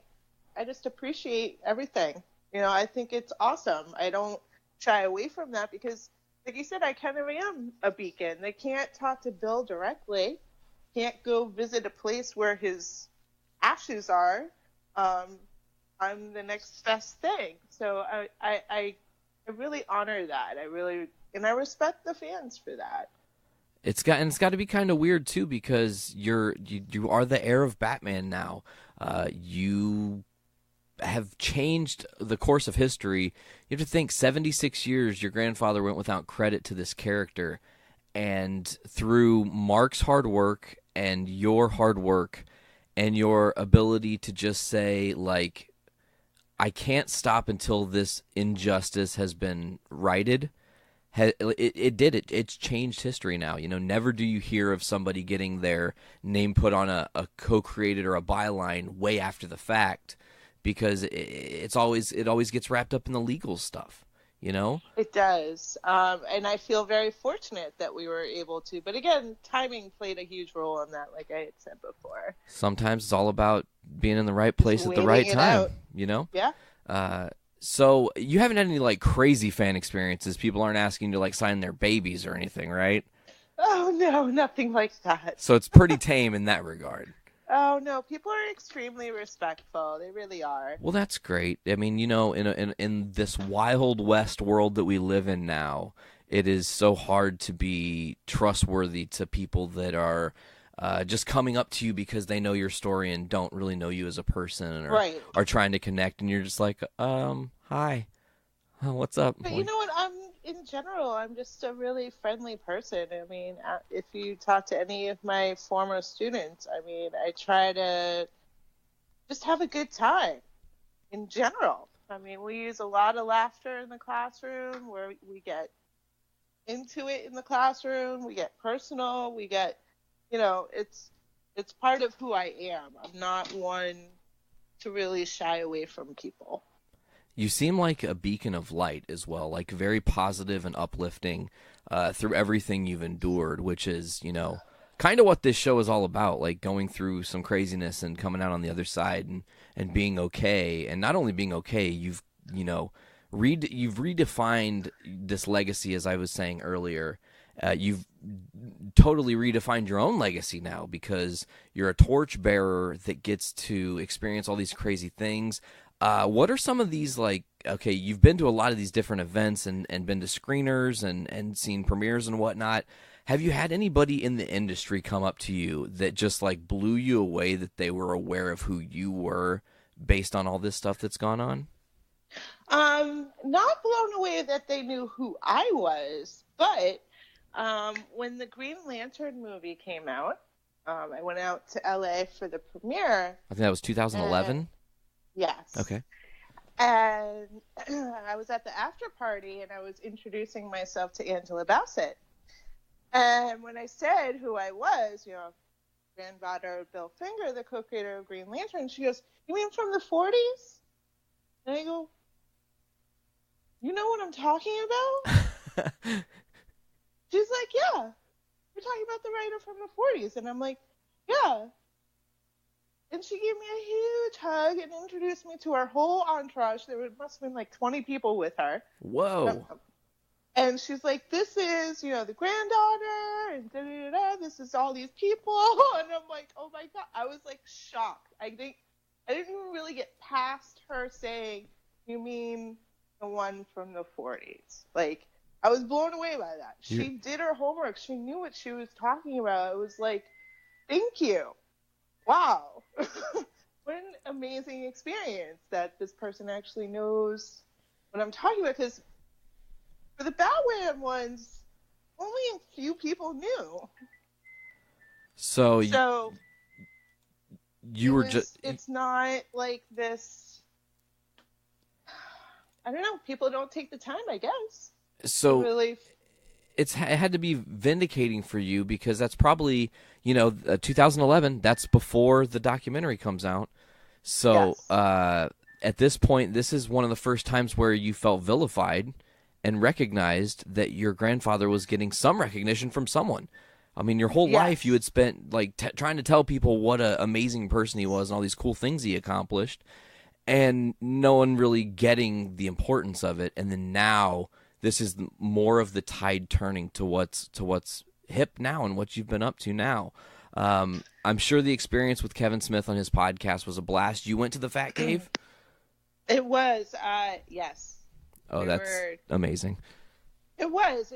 I just appreciate everything. I think it's awesome. I don't shy away from that because, like you said, I kind of am a beacon. They can't talk to Bill directly, can't go visit a place where his ashes are. I'm the next best thing. So I really honor that. I respect the fans for that. It's got to be kind of weird too, because you are the heir of Batman now. You have changed the course of history. You have to think 76 years your grandfather went without credit to this character, and through Mark's hard work and your hard work and your ability to just say, like, I can't stop until this injustice has been righted. It's changed history now. Never do you hear of somebody getting their name put on a co-created or a byline way after the fact, because it always gets wrapped up in the legal stuff, It does. And I feel very fortunate that we were able to. But again, timing played a huge role in that, like I had said before. Sometimes it's all about being in the right place at the right time, Yeah. So you haven't had any like crazy fan experiences? People aren't asking you to like sign their babies or anything, right? Oh no, nothing like that. So it's pretty tame in that regard. Oh no, people are extremely respectful. They really are. Well, that's great. I mean, in this wild west world that we live in now, it is so hard to be trustworthy to people that are just coming up to you because they know your story and don't really know you as a person, or right. are trying to connect, and you're just like, hi, what's up? But you know what? in general, I'm just a really friendly person. I mean, if you talk to any of my former students, I mean, I try to just have a good time in general. I mean, we use a lot of laughter in the classroom where we get into it in the classroom. We get personal. We get, it's part of who I am. I'm not one to really shy away from people. You seem like a beacon of light as well, like very positive and uplifting through everything you've endured, which is, kind of what this show is all about, like going through some craziness and coming out on the other side and being okay. And not only being okay, you've redefined this legacy, as I was saying earlier. You've totally redefined your own legacy now because you're a torchbearer that gets to experience all these crazy things. What are some of these, like, okay, you've been to a lot of these different events and been to screeners and seen premieres and whatnot. Have you had anybody in the industry come up to you that just, like, blew you away, that they were aware of who you were based on all this stuff that's gone on? Not blown away that they knew who I was, but when the Green Lantern movie came out, I went out to LA for the premiere. I think that was 2011? Yes. Okay. And I was at the after party, and I was introducing myself to Angela Bassett. And when I said who I was, granddaughter of Bill Finger, the co-creator of Green Lantern, she goes, "You mean from the 40s?" And I go, "You know what I'm talking about?" She's like, "Yeah, we're talking about the writer from the 40s." And I'm like, "Yeah." And she gave me a huge hug and introduced me to our whole entourage. There must have been like 20 people with her. Whoa. And she's like, "This is, the granddaughter, and da-da-da-da. This is all these people." And I'm like, oh my God. I was like shocked. I didn't even really get past her saying, "You mean the one from the 40s?" Like, I was blown away by that. She did her homework. She knew what she was talking about. It was like, thank you. Wow. What an amazing experience that this person actually knows what I'm talking about. Because for the Batman ones, only a few people knew. So you were just... It's not like this... I don't know. People don't take the time, I guess. So really... it had to be vindicating for you because that's probably, 2011. That's before the documentary comes out. So yes. At this point, this is one of the first times where you felt vilified and recognized that your grandfather was getting some recognition from someone. I mean, your whole life you had spent like trying to tell people what an amazing person he was and all these cool things he accomplished, and no one really getting the importance of it. And then now this is more of the tide turning to what's hip now and what you've been up to now. I'm sure the experience with Kevin Smith on his podcast was a blast. You went to the Fat Cave? It was, yes. Oh, that's amazing. It was.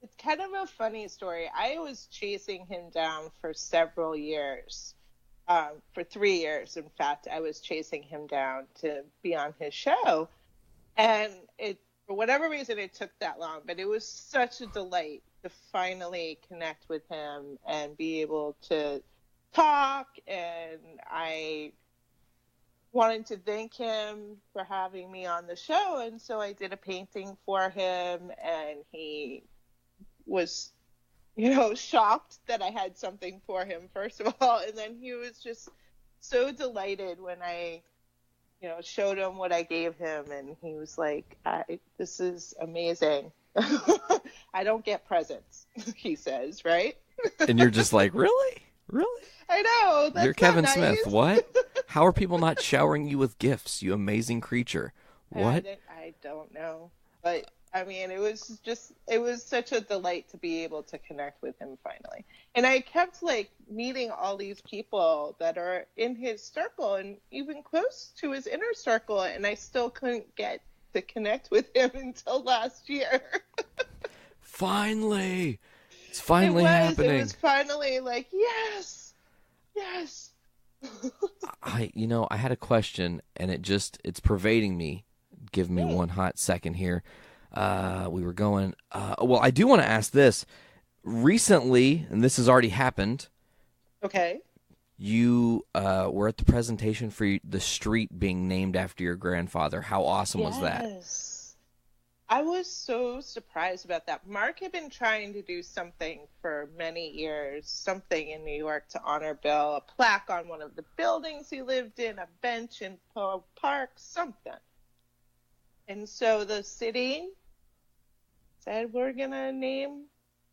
It's kind of a funny story. I was chasing him down for several years. For 3 years, in fact, I was chasing him down to be on his show. And for whatever reason, it took that long. But it was such a delight to finally connect with him and be able to talk. And I wanted to thank him for having me on the show. And so I did a painting for him. And he was, shocked that I had something for him, first of all. And then he was just so delighted when I showed him what I gave him, and he was like, "This is amazing." I don't get presents, he says, right? And you're just like, really? I know. That's you're Kevin nice. Smith. What? How are people not showering you with gifts, you amazing creature? What? I don't know. But, I mean, it was such a delight to be able to connect with him finally. And I kept, meeting all these people that are in his circle and even close to his inner circle, and I still couldn't get to connect with him until last year. Finally! It's finally happening. It was finally yes! I had a question, and it's pervading me. Give me one hot second here. We were going. Well, I do want to ask this. Recently, and this has already happened. Okay. You were at the presentation for the street being named after your grandfather. How awesome was that? Yes. I was so surprised about that. Mark had been trying to do something for many years, something in New York to honor Bill, a plaque on one of the buildings he lived in, a bench in Poe Park, something. And so the city said, we're going to name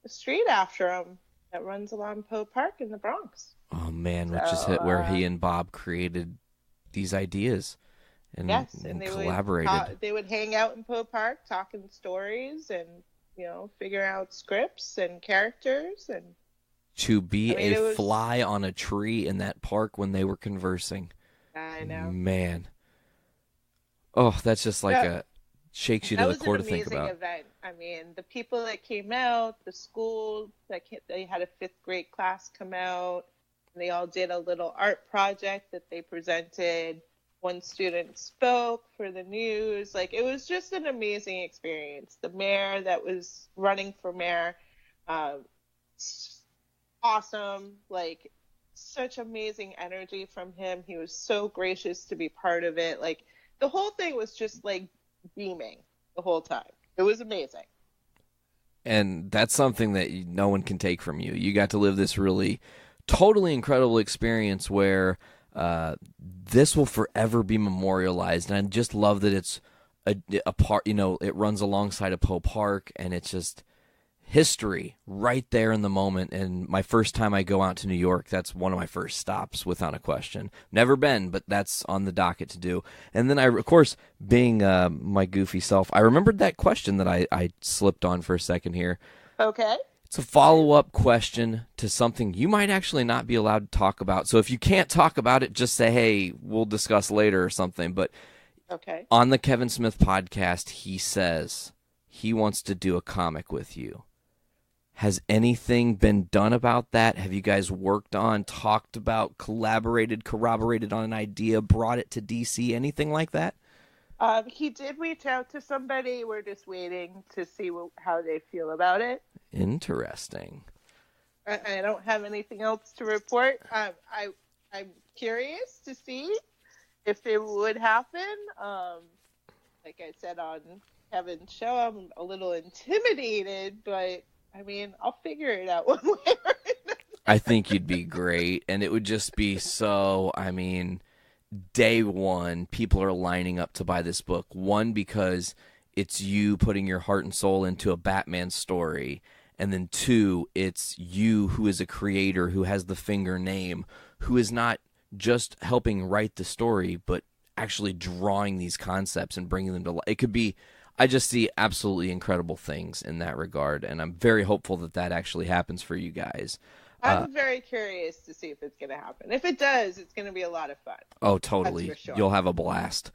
a street after him that runs along Poe Park in the Bronx. Oh, man, which is where he and Bob created these ideas and, and collaborated. They would hang out in Poe Park talking stories and, figure out scripts and characters. And to be a fly on a tree in that park when they were conversing. I know. Man. Oh, that's just like shakes you to the core to think about. That was an amazing event. I mean, the people that came out, the school, they had a 5th grade class come out. They all did a little art project that they presented. One student spoke for the news. It was just an amazing experience. The mayor that was running for mayor, awesome. Such amazing energy from him. He was so gracious to be part of it. The whole thing was just beaming the whole time. It was amazing. And that's something that no one can take from you. You got to live this really totally incredible experience where this will forever be memorialized. And I just love that it's a part, it runs alongside of Poe Park, and it's just history right there in the moment. And my first time I go out to New York, that's one of my first stops without a question. Never been, but that's on the docket to do. And then of course, being my goofy self, I remembered that question that I slipped on for a second here. Okay. It's a follow-up question to something you might actually not be allowed to talk about. So if you can't talk about it, just say, hey, we'll discuss later or something. But on the Kevin Smith podcast, he says he wants to do a comic with you. Has anything been done about that? Have you guys worked on, talked about, collaborated, corroborated on an idea, brought it to DC, anything like that? He did reach out to somebody. We're just waiting to see how they feel about it. Interesting. I don't have anything else to report. I'm curious to see if it would happen. Like I said on Kevin's show, I'm a little intimidated, but I mean, I'll figure it out one way or another. I think you'd be great, and it would just be so, day one, people are lining up to buy this book. One, because it's you putting your heart and soul into a Batman story. And then two, it's you who is a creator, who has the finger name, who is not just helping write the story, but actually drawing these concepts and bringing them to life. It could be, I just see absolutely incredible things in that regard. And I'm very hopeful that that actually happens for you guys. I'm very curious to see if it's going to happen. If it does, it's going to be a lot of fun. Oh, totally. That's for sure. You'll have a blast.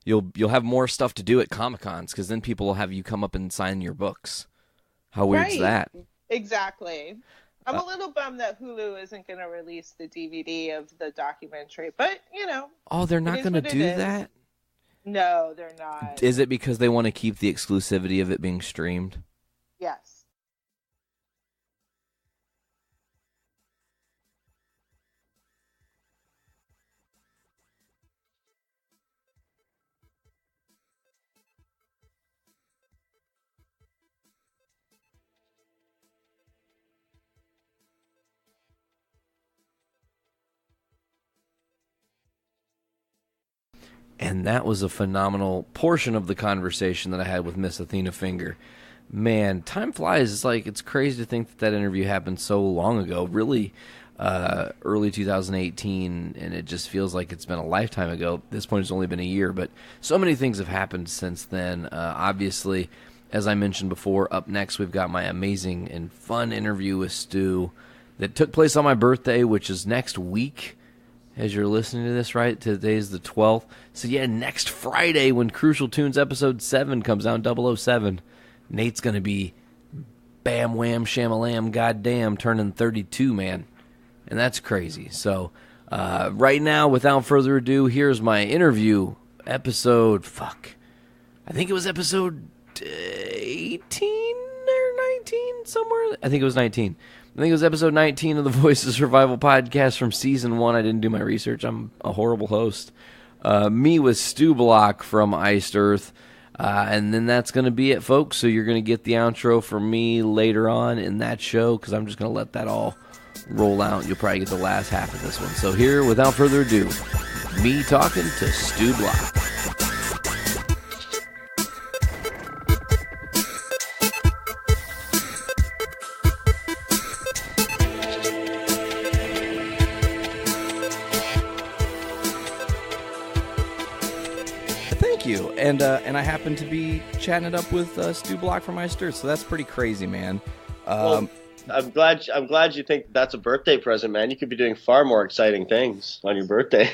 You'll have more stuff to do at Comic-Cons, because then people will have you come up and sign your books. How weird's that? Exactly. I'm a little bummed that Hulu isn't going to release the DVD of the documentary, but, Oh, they're not going to do that? No, they're not. Is it because they want to keep the exclusivity of it being streamed? Yes. And that was a phenomenal portion of the conversation that I had with Miss Athena Finger. Man, time flies. It's crazy to think that interview happened so long ago, really early 2018, and it just feels like it's been a lifetime ago. At this point, it's only been a year, but so many things have happened since then. Obviously, as I mentioned before, up next we've got my amazing and fun interview with Stu that took place on my birthday, which is next week. As you're listening to this, right? Today's the 12th. So, yeah, next Friday when Crucial Tunes Episode 7 comes out, 007, Nate's going to be bam, wham, shamalam, goddamn, turning 32, man. And that's crazy. So, right now, without further ado, here's my interview episode, I think it was episode 18 or 19, somewhere. I think it was 19. I think it was episode 19 of the Voice of Survival podcast from season 1. I didn't do my research. I'm a horrible host. Me with Stu Block from Iced Earth. And then that's going to be it, folks. So you're going to get the outro from me later on in that show because I'm just going to let that all roll out. You'll probably get the last half of this one. So here, without further ado, me talking to Stu Block. You and I happen to be chatting it up with Stu Block from Iced Earth, so that's pretty crazy, man. Well, I'm glad you think that's a birthday present, man. You could be doing far more exciting things on your birthday.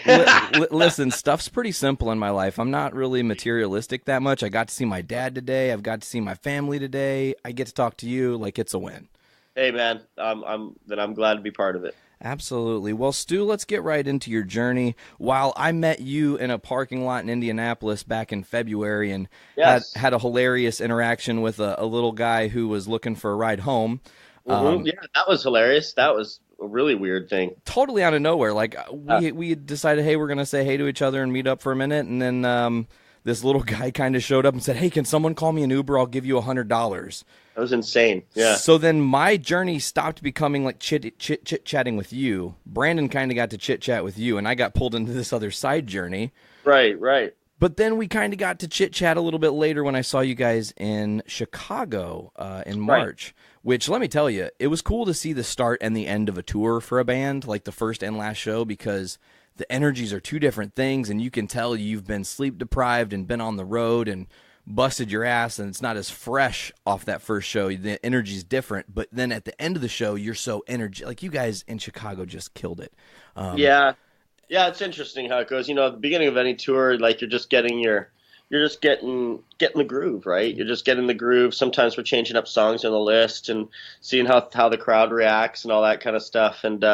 Listen, stuff's pretty simple in my life. I'm not really materialistic that much. I got to see my dad today. I've got to see my family today. I get to talk to you. Like, it's a win. Hey, man, I'm glad to be part of it. Absolutely. Well, Stu, let's get right into your journey. While I met you in a parking lot in Indianapolis back in February and had a hilarious interaction with a little guy who was looking for a ride home. Yeah, that was hilarious. That was a really weird thing. Totally out of nowhere. Like, we decided, hey, we're going to say hey to each other and meet up for a minute. And then this little guy kind of showed up and said, hey, can someone call me an Uber? I'll give you $100. That was insane. Yeah. So then my journey stopped becoming like chit-chatting with you. Brandon kind of got to chit-chat with you, and I got pulled into this other side journey. Right. But then we kind of got to chit-chat a little bit later when I saw you guys in Chicago in March, which, let me tell you, it was cool to see the start and the end of a tour for a band, like the first and last show, because the energies are two different things, and you can tell you've been sleep-deprived and been on the road and busted your ass, and it's not as fresh off that first show. The energy's different, but then at the end of the show, you're so like you guys in Chicago just killed it. Yeah, it's interesting how it goes. You know, at the beginning of any tour, like you're just getting the groove, right? You're just getting the groove. Sometimes we're changing up songs on the list and seeing how the crowd reacts and all that kind of stuff. And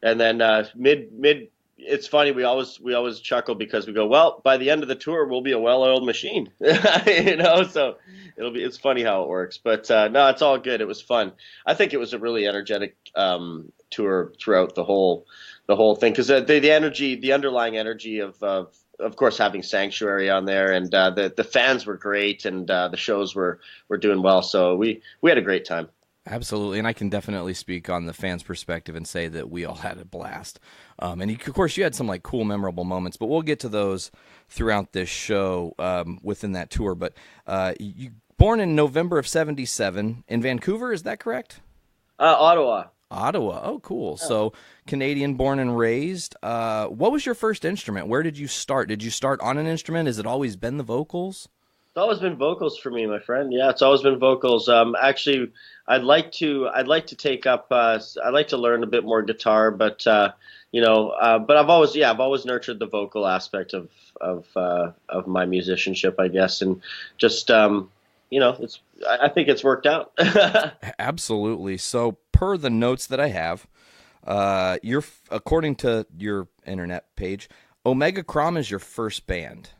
then mid. It's funny. We always chuckle because we go, well, by the end of the tour, we'll be a well-oiled machine, you know. So it's funny how it works. But no, it's all good. It was fun. I think it was a really energetic tour throughout the whole thing because the underlying energy of course having Sanctuary on there and the fans were great and the shows were doing well. So we had a great time. Absolutely, and I can definitely speak on the fans' perspective and say that we all had a blast. And of course, you had some like cool, memorable moments, but we'll get to those throughout this show within that tour. But you born in November of '77 in Vancouver, is that correct? Ottawa. Oh, cool. Yeah. So Canadian born and raised. What was your first instrument? Where did you start? Did you start on an instrument? Has it always been the vocals? It's always been vocals for me, my friend. Yeah, it's always been vocals. Actually, I'd like to take up. I'd like to learn a bit more guitar, but but I've always nurtured the vocal aspect of my musicianship, I guess, and just I think it's worked out. Absolutely. So, per the notes that I have, you're according to your internet page, Omega Crom is your first band.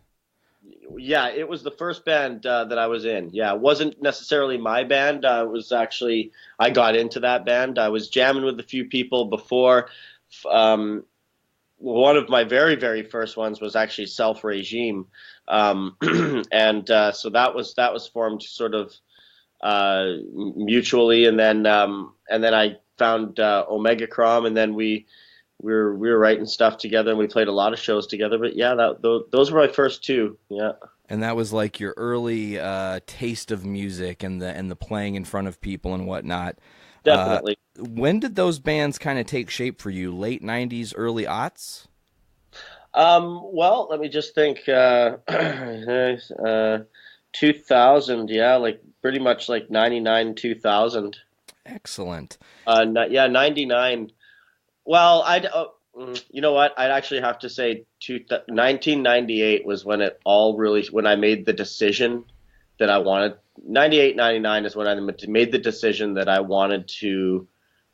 Yeah, it was the first band that I was in. Yeah, it wasn't necessarily my band. It was actually, I got into that band. I was jamming with a few people before. One of my very, very first ones was actually Self Regime. And so that was formed sort of mutually. And then I found Omega Crom, and then we were writing stuff together, and we played a lot of shows together. But yeah, those were my first two. Yeah. And that was like your early taste of music and the playing in front of people and whatnot. Definitely. When did those bands kind of take shape for you? Late 90s, early aughts? Well, let me just think. 2000, yeah, like pretty much like 99, 2000. Excellent. 99. Well, you know what? I'd actually have to say 1998 was when it all really, when I made the decision that I wanted. 98, 99 is when I made the decision that I wanted to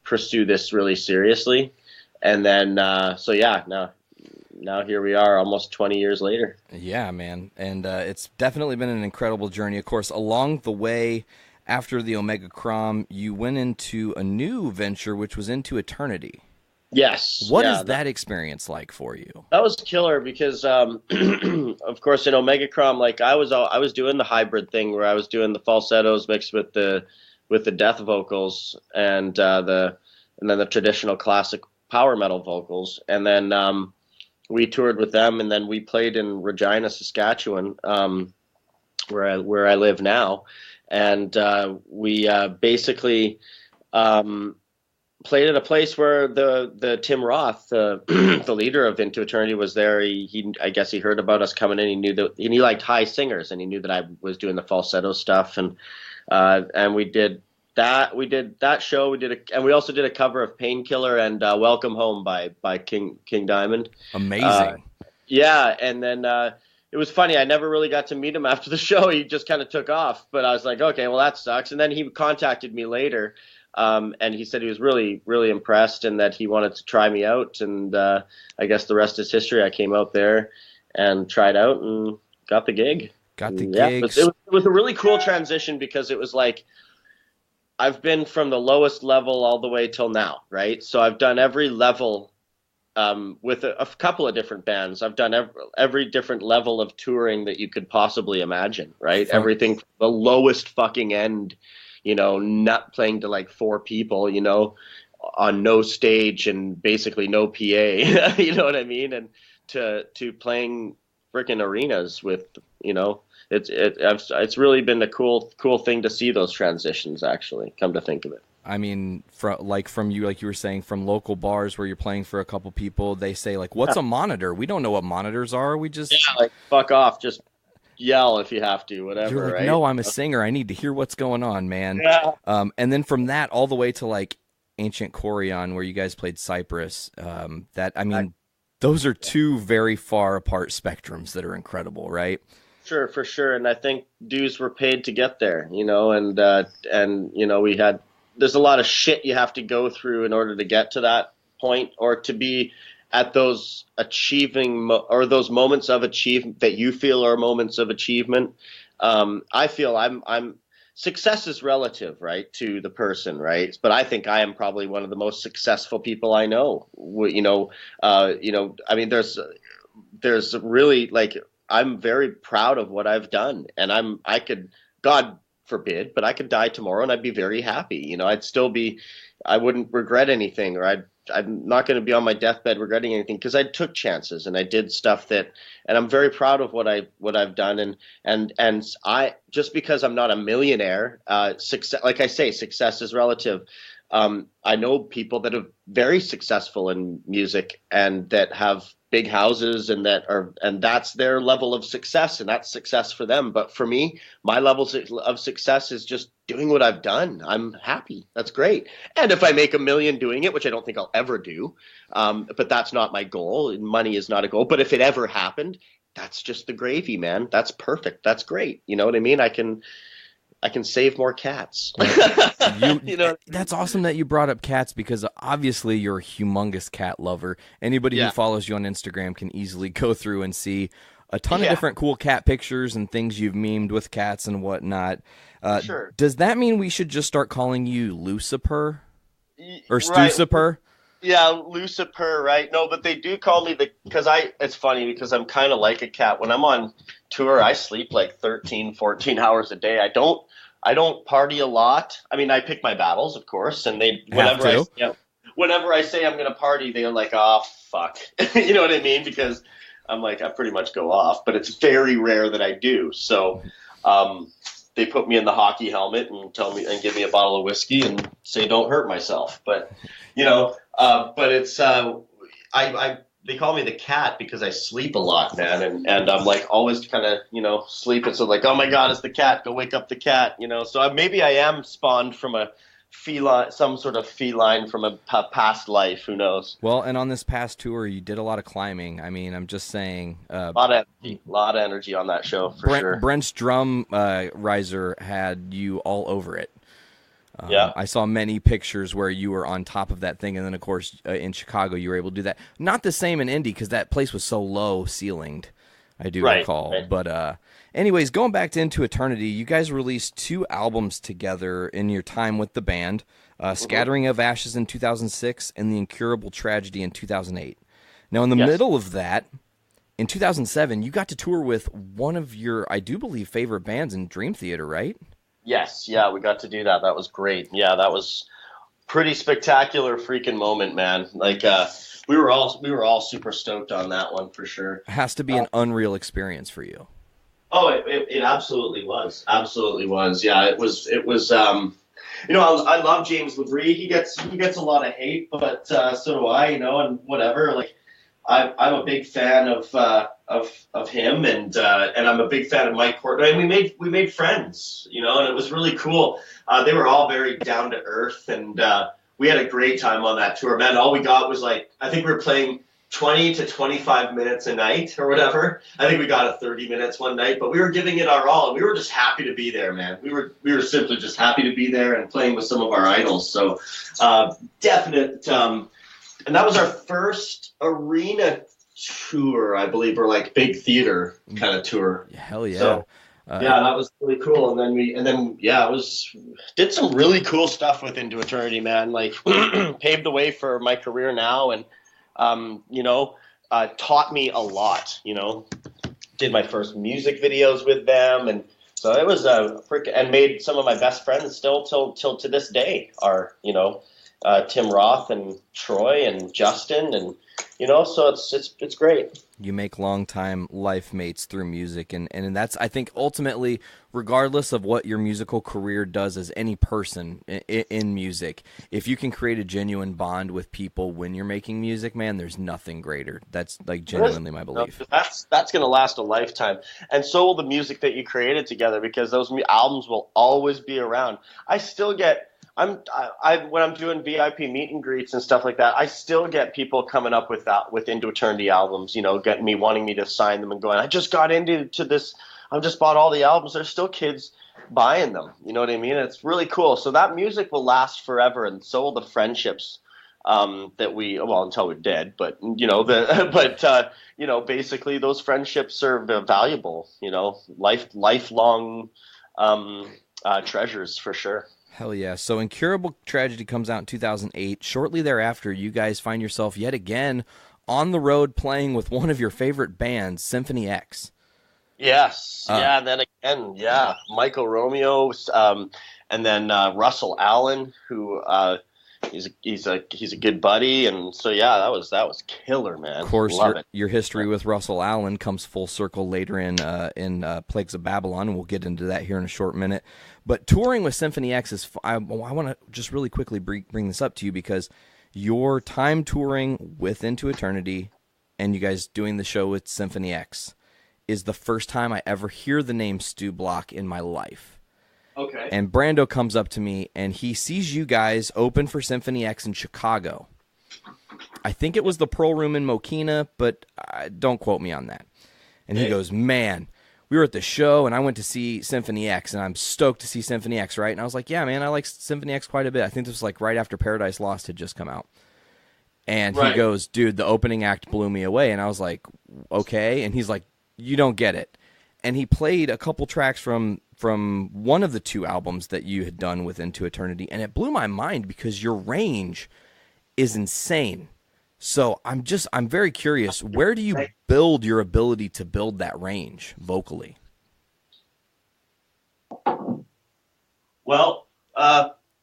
pursue this really seriously. And then, so yeah, no, now here we are, almost 20 years later. Yeah, man, and it's definitely been an incredible journey. Of course, along the way, after the Omega Crom, you went into a new venture, which was Into Eternity. Yes. What is that experience like for you? That was killer because, of course, in Omega Crom, like I was doing the hybrid thing where I was doing the falsettos mixed with the death vocals and then the traditional classic power metal vocals, and then we toured with them, and then we played in Regina, Saskatchewan, where I live now, and we basically. Played at a place where the Tim Roth, the leader of Into Eternity, was there. I guess he heard about us coming in. He knew that, and he liked high singers, and he knew that I was doing the falsetto stuff, and we did that. We did that show. And we also did a cover of Painkiller and Welcome Home by King Diamond. Amazing. Yeah, and then it was funny. I never really got to meet him after the show. He just kind of took off. But I was like, okay, well that sucks. And then he contacted me later. And he said he was really, really impressed and that he wanted to try me out. And I guess the rest is history. I came out there and tried out and got the gig. Gig. It was a really cool transition because it was like I've been from the lowest level all the way till now, right? So I've done every level with a couple of different bands. I've done every different level of touring that you could possibly imagine, right? Everything from the lowest fucking end, not playing to like 4 people, on no stage and basically no PA, you know what I mean? And to playing freaking arenas with, it's really been a cool thing to see those transitions, actually, come to think of it. I mean, from you, like you were saying, from local bars where you're playing for a couple people, they say like, what's a monitor? We don't know what monitors are. We just fuck off. Just yell if you have to, whatever. You're like, right? No, I'm a singer. I need to hear what's going on, man. Yeah. And then from that all the way to like Ancient Corion, where you guys played Cypress. Those are 2 very far apart spectrums that are incredible, right? Sure, for sure. And I think dues were paid to get there, and we had. There's a lot of shit you have to go through in order to get to that point, or to be at those or those moments of achievement that you feel are moments of achievement. I feel I'm success is relative, right, to the person, right? But I think I am probably one of the most successful people I know. I mean, there's really, like, I'm very proud of what I've done, and I could, God forbid, but I could die tomorrow and I'd be very happy. I wouldn't regret anything, or I'm not going to be on my deathbed regretting anything, because I took chances and I did stuff and I'm very proud of what I've done. And I, just because I'm not a millionaire, success, like I say, success is relative. I know people that are very successful in music and that have big houses and that's their level of success, and that's success for them. But for me, my levels of success is just doing what I've done. I'm happy. That's great. And if I make $1 million doing it, which I don't think I'll ever do, but that's not my goal. Money is not a goal. But if it ever happened, that's just the gravy, man. That's perfect. That's great. You know what I mean? I can save more cats. That's awesome that you brought up cats, because obviously you're a humongous cat lover. Anybody who follows you on Instagram can easily go through and see a ton of different cool cat pictures and things you've memed with cats and whatnot. Sure. Does that mean we should just start calling you Lucifer? Or Stuciper? Yeah, Lucifer, right? No, but they do call me it's funny because I'm kind of like a cat. When I'm on tour, I sleep like 13, 14 hours a day. I don't party a lot. I mean, I pick my battles, of course, and whenever I say I'm going to party, they're like, "Oh, fuck." You know what I mean? Because I'm like, I pretty much go off, but it's very rare that I do. So, they put me in the hockey helmet and give me a bottle of whiskey and say, "Don't hurt myself." But, but it's, they call me the cat because I sleep a lot, man. And I'm like always kind of, sleeping. So like, oh my God, it's the cat. Go wake up the cat, So maybe I am spawned from a feline, some sort of feline from a past life. Who knows? Well, and on this past tour, you did a lot of climbing. I mean, I'm just saying. A lot of energy on that show, for sure. Brent's drum riser had you all over it. I saw many pictures where you were on top of that thing, and then, of course, in Chicago, you were able to do that. Not the same in Indy, because that place was so low-ceilinged, I do recall. Right. But anyways, going back to Into Eternity, you guys released 2 albums together in your time with the band, Scattering of Ashes in 2006 and The Incurable Tragedy in 2008. Now, in the middle of that, in 2007, you got to tour with one of your, I do believe, favorite bands in Dream Theater, right? Yes, yeah, we got to do that. That was great. Yeah, that was pretty spectacular freaking moment, man. Like we were all super stoked on that one for sure. It has to be an unreal experience for you. Oh, it absolutely was. Absolutely was. Yeah, it was you know, I love James LaBrie. He gets a lot of hate, but so do I, you know, and whatever. Like I'm a big fan of him, and I'm a big fan of Mike Portnoy. And we made friends, you know, and it was really cool. They were all very down to earth, and we had a great time on that tour. Man, all we got was I think we were playing 20 to 25 minutes a night or whatever. I think we got a 30 minutes one night, but we were giving it our all, and we were just happy to be there, man. We were simply just happy to be there and playing with some of our idols. So definite. And that was our first arena tour, I believe, or like big theater kind of tour. Hell yeah. So, yeah, that was really cool. And then did some really cool stuff with Into Eternity, man. Like paved the way for my career now, and you know, taught me a lot. You know, did my first music videos with them, and so it was and made some of my best friends still till to this day are, you know, Tim Roth and Troy and Justin, and you know, so it's great. You make longtime life mates through music, and that's, I think, ultimately, regardless of what your musical career does as any person in music, if you can create a genuine bond with people when you're making music, man, there's nothing greater. That's like genuinely my belief. No, that's going to last a lifetime, and so will the music that you created together, because those albums will always be around. I still get. When I'm doing VIP meet and greets and stuff like that, I still get people coming up with Into Eternity albums, you know, getting me, wanting me to sign them and going, I just got into this, I just bought all the albums. There's still kids buying them, you know what I mean? And it's really cool. So that music will last forever, and so will the friendships that until we're dead, but you know, you know, basically those friendships are valuable, you know, lifelong treasures for sure. Hell yeah. So Incurable Tragedy comes out in 2008. Shortly thereafter, you guys find yourself yet again on the road playing with one of your favorite bands, Symphony X. Yes. Yeah, and then again, yeah, Michael Romeo, and then Russell Allen, who he's a good buddy, and so yeah, that was killer, man. Of course, your history with Russell Allen comes full circle later in Plagues of Babylon, and we'll get into that here in a short minute. But touring with Symphony X is, I want to just really quickly bring this up to you, because your time touring with Into Eternity and you guys doing the show with Symphony X is the first time I ever hear the name Stu Block in my life. Okay. And Brando comes up to me, and he sees you guys open for Symphony X in Chicago. I think it was the Pearl Room in Mokina, but don't quote me on that. And he goes, man, we were at the show, and I went to see Symphony X, and I'm stoked to see Symphony X, right? And I was like, yeah, man, I like Symphony X quite a bit. I think this was like right after Paradise Lost had just come out. And he goes, dude, the opening act blew me away. And I was like, okay. And he's like, you don't get it. And he played a couple tracks from one of the 2 albums that you had done with Into Eternity, and it blew my mind because your range is insane. So I'm very curious, where do you build your ability to build that range vocally? Well,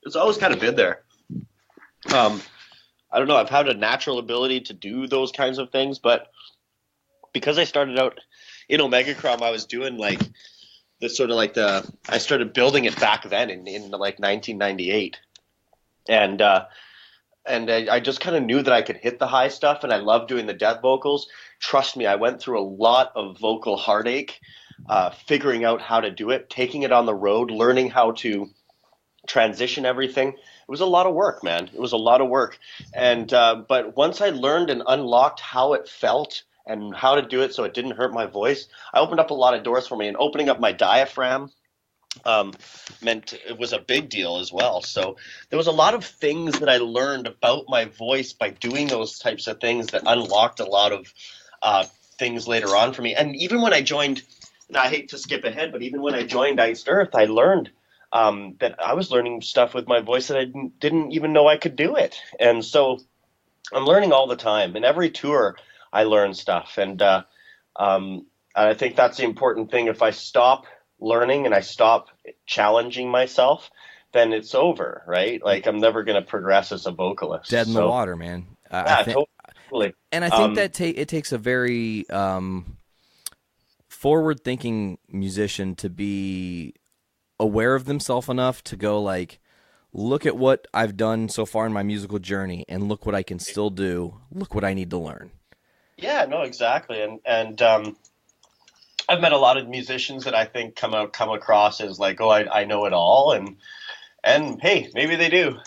it's always kind of been there. I don't know, I've had a natural ability to do those kinds of things, but because I started out in Omega Crom, I was doing like this sort of like I started building it back then in like 1998. And I just kind of knew that I could hit the high stuff, and I love doing the death vocals. Trust me, I went through a lot of vocal heartache, figuring out how to do it, taking it on the road, learning how to transition everything. It was a lot of work, man. It was a lot of work. And but once I learned and unlocked how it felt and how to do it so it didn't hurt my voice, I opened up a lot of doors for me. And opening up my diaphragm meant it was a big deal as well. So there was a lot of things that I learned about my voice by doing those types of things that unlocked a lot of things later on for me. And even when I joined, and I hate to skip ahead, but even when I joined Iced Earth, I learned that I was learning stuff with my voice that I didn't even know I could do it. And so I'm learning all the time. In every tour, I learn stuff. And I think that's the important thing. If I stop learning and I stop challenging myself, then it's over, right? Like, I'm never going to progress as a vocalist. Dead in the water, man. Totally. And I think that it takes a very forward-thinking musician to be aware of themselves enough to go, like, look at what I've done so far in my musical journey, and look what I can still do. Look what I need to learn. Yeah, no, exactly. And I've met a lot of musicians that I think come across as like, oh, I know it all, and hey, maybe they do,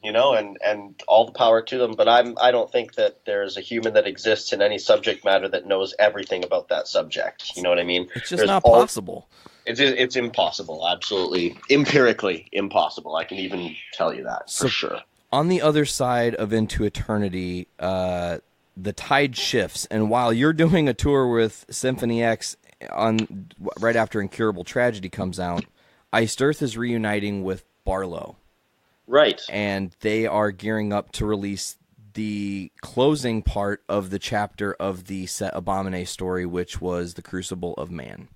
you know, and all the power to them. But I don't think that there's a human that exists in any subject matter that knows everything about that subject. You know what I mean? It's just not possible. It's impossible, absolutely, empirically impossible. I can even tell you that for sure. On the other side of Into Eternity, the tide shifts, and while you're doing a tour with Symphony X right after Incurable Tragedy comes out, Iced Earth is reuniting with Barlow. Right. And they are gearing up to release the closing part of the chapter of the Set Abominate story, which was The Crucible of Man.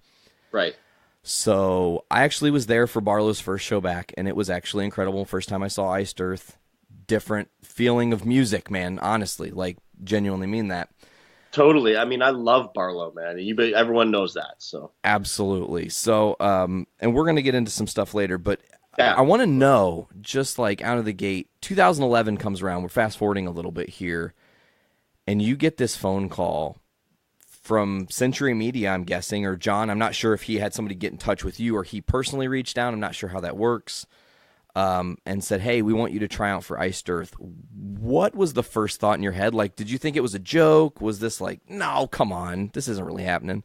Right. So I actually was there for Barlow's first show back, and it was actually incredible. First time I saw Iced Earth. Different feeling of music, man, honestly. Like, genuinely mean that. Totally. I mean, I love Barlow, man. Everyone knows that. So absolutely. So, and we're going to get into some stuff later, but yeah. I want to know, just like out of the gate, 2011 comes around. We're fast forwarding a little bit here, and you get this phone call from Century Media, I'm guessing, or John. I'm not sure if he had somebody get in touch with you or he personally reached out. I'm not sure how that works. And said, hey, we want you to try out for Iced Earth. What was the first thought in your head? Like, did you think it was a joke? Was this like, no, come on, this isn't really happening?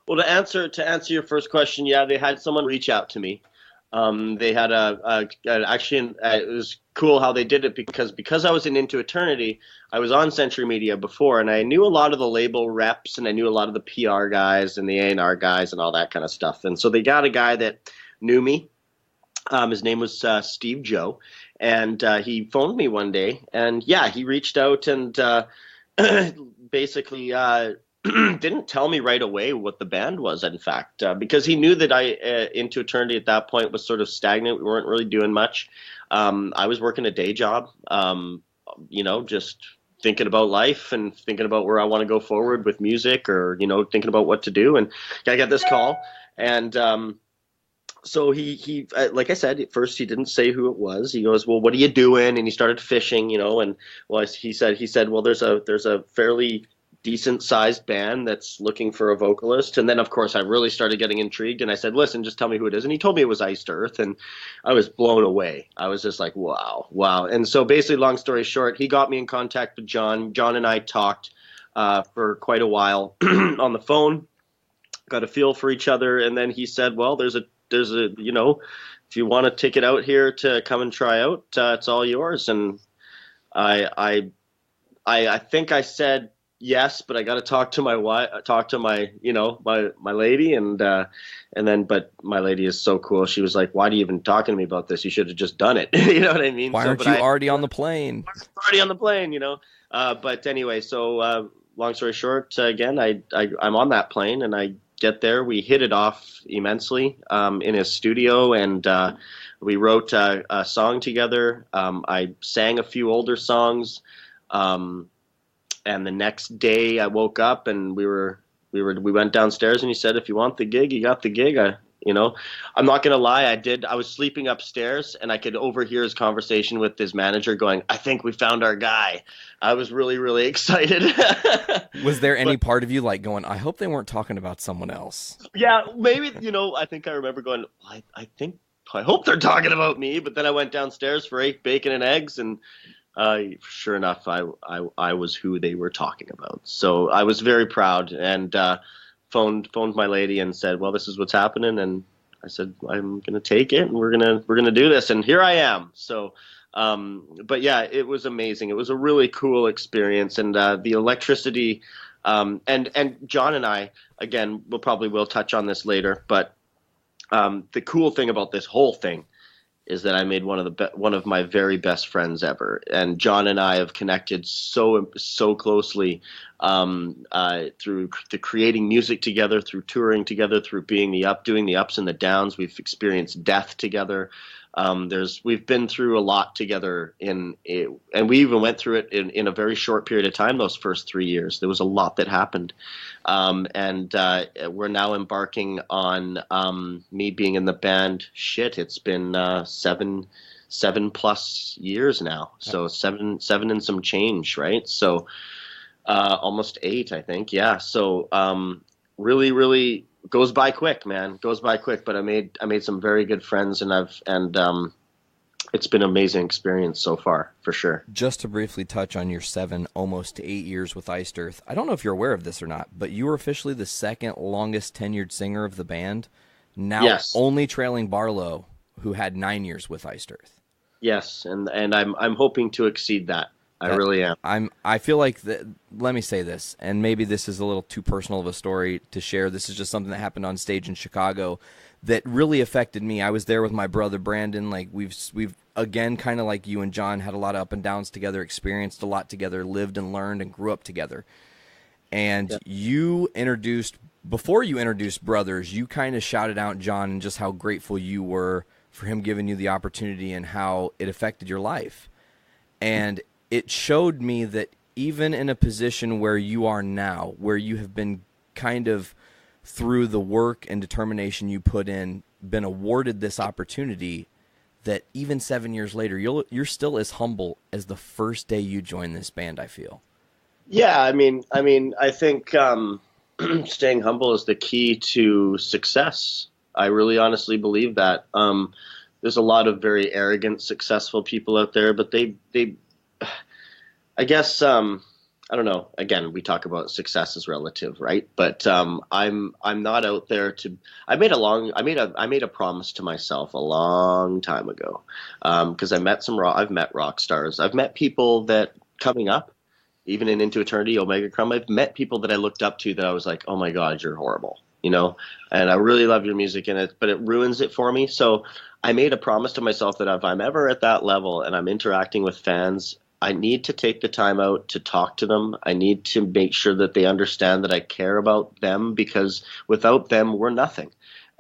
Well, to answer your first question, yeah, they had someone reach out to me. They had actually, it was cool how they did it because I was in Into Eternity, I was on Century Media before, and I knew a lot of the label reps, and I knew a lot of the PR guys and the A&R guys and all that kind of stuff. And so they got a guy that knew me. His name was Steve Joe, and he phoned me one day, and yeah, he reached out and basically didn't tell me right away what the band was, in fact, because he knew that Into Eternity at that point was sort of stagnant. We weren't really doing much. I was working a day job, you know, just thinking about life and thinking about where I want to go forward with music, or, you know, thinking about what to do. And I got this call, and so he like I said, at first he didn't say who it was. He goes, well, what are you doing? And he started fishing, you know, and well, he said, well, there's a fairly decent sized band that's looking for a vocalist. And then of course I really started getting intrigued, and I said, listen, just tell me who it is. And he told me it was Iced Earth, and I was blown away. I was just like, wow. And so basically, long story short, he got me in contact with John. John and I talked for quite a while on the phone, got a feel for each other. And then he said, well, there's a, you know, if you want a ticket out here to come and try out, it's all yours. And I think I said yes, but I got to talk to my wife, you know, my lady. And then, but my lady is so cool. She was like, why are you even talking to me about this? You should have just done it. You know what I mean? Why aren't you already on the plane? Already on the plane, you know? But anyway, so long story short, again, I'm on that plane, and I get there. We hit it off immensely in his studio, and we wrote a song together. I sang a few older songs, and the next day I woke up, and we went downstairs, and he said, if you want the gig, you got the gig. You know, I'm not going to lie. I was sleeping upstairs, and I could overhear his conversation with his manager going, I think we found our guy. I was really, really excited. Was there any part of you like going, I hope they weren't talking about someone else? Yeah, maybe, you know, I think I remember going, I hope they're talking about me. But then I went downstairs for bacon and eggs, and sure enough, I was who they were talking about. So I was very proud, and phoned my lady and said, well, this is what's happening, and I said, I'm going to take it, and we're going to do this. And here I am. So, but yeah, it was amazing. It was a really cool experience. And the electricity, and John and I, again, we'll touch on this later, but the cool thing about this whole thing is that I made one of my very best friends ever, and John and I have connected so closely through the creating music together, through touring together, through doing the ups and the downs. We've experienced death together. We've been through a lot together and we even went through it in a very short period of time. Those first 3 years, there was a lot that happened. And we're now embarking on, me being in the band. It's been, 7+ years now. So seven and some change, right? So, almost 8, I think. Yeah. So, really, really, goes by quick, man. Goes by quick. But I made some very good friends, and it's been an amazing experience so far, for sure. Just to briefly touch on your 7, almost to 8 years with Iced Earth, I don't know if you're aware of this or not, but you were officially the second longest tenured singer of the band. Now, yes. Only trailing Barlow, who had 9 years with Iced Earth. Yes, and I'm hoping to exceed that. I really am. I feel like let me say this, and maybe this is a little too personal of a story to share. This is just something that happened on stage in Chicago that really affected me. I was there with my brother Brandon. Like we've again, kind of like you and John, had a lot of up and downs together, experienced a lot together, lived and learned and grew up together. And before you introduced Brothers, you kind of shouted out John and just how grateful you were for him giving you the opportunity and how it affected your life. And it showed me that even in a position where you are now, where you have been kind of through the work and determination you put in, been awarded this opportunity, that even 7 years later, you're still as humble as the first day you joined this band, I feel. Yeah, I mean, I think staying humble is the key to success. I really honestly believe that. There's a lot of very arrogant, successful people out there, but they I guess, I don't know. Again, we talk about success is relative, right? But I'm not out there to. I made a promise to myself a long time ago, because I've met rock stars. I've met people that coming up, even in Into Eternity, Omega Crumb. I've met people that I looked up to that I was like, oh my God, you're horrible, you know. And I really love your music but it ruins it for me. So I made a promise to myself that if I'm ever at that level and I'm interacting with fans, I need to take the time out to talk to them. I need to make sure that they understand that I care about them, because without them, we're nothing.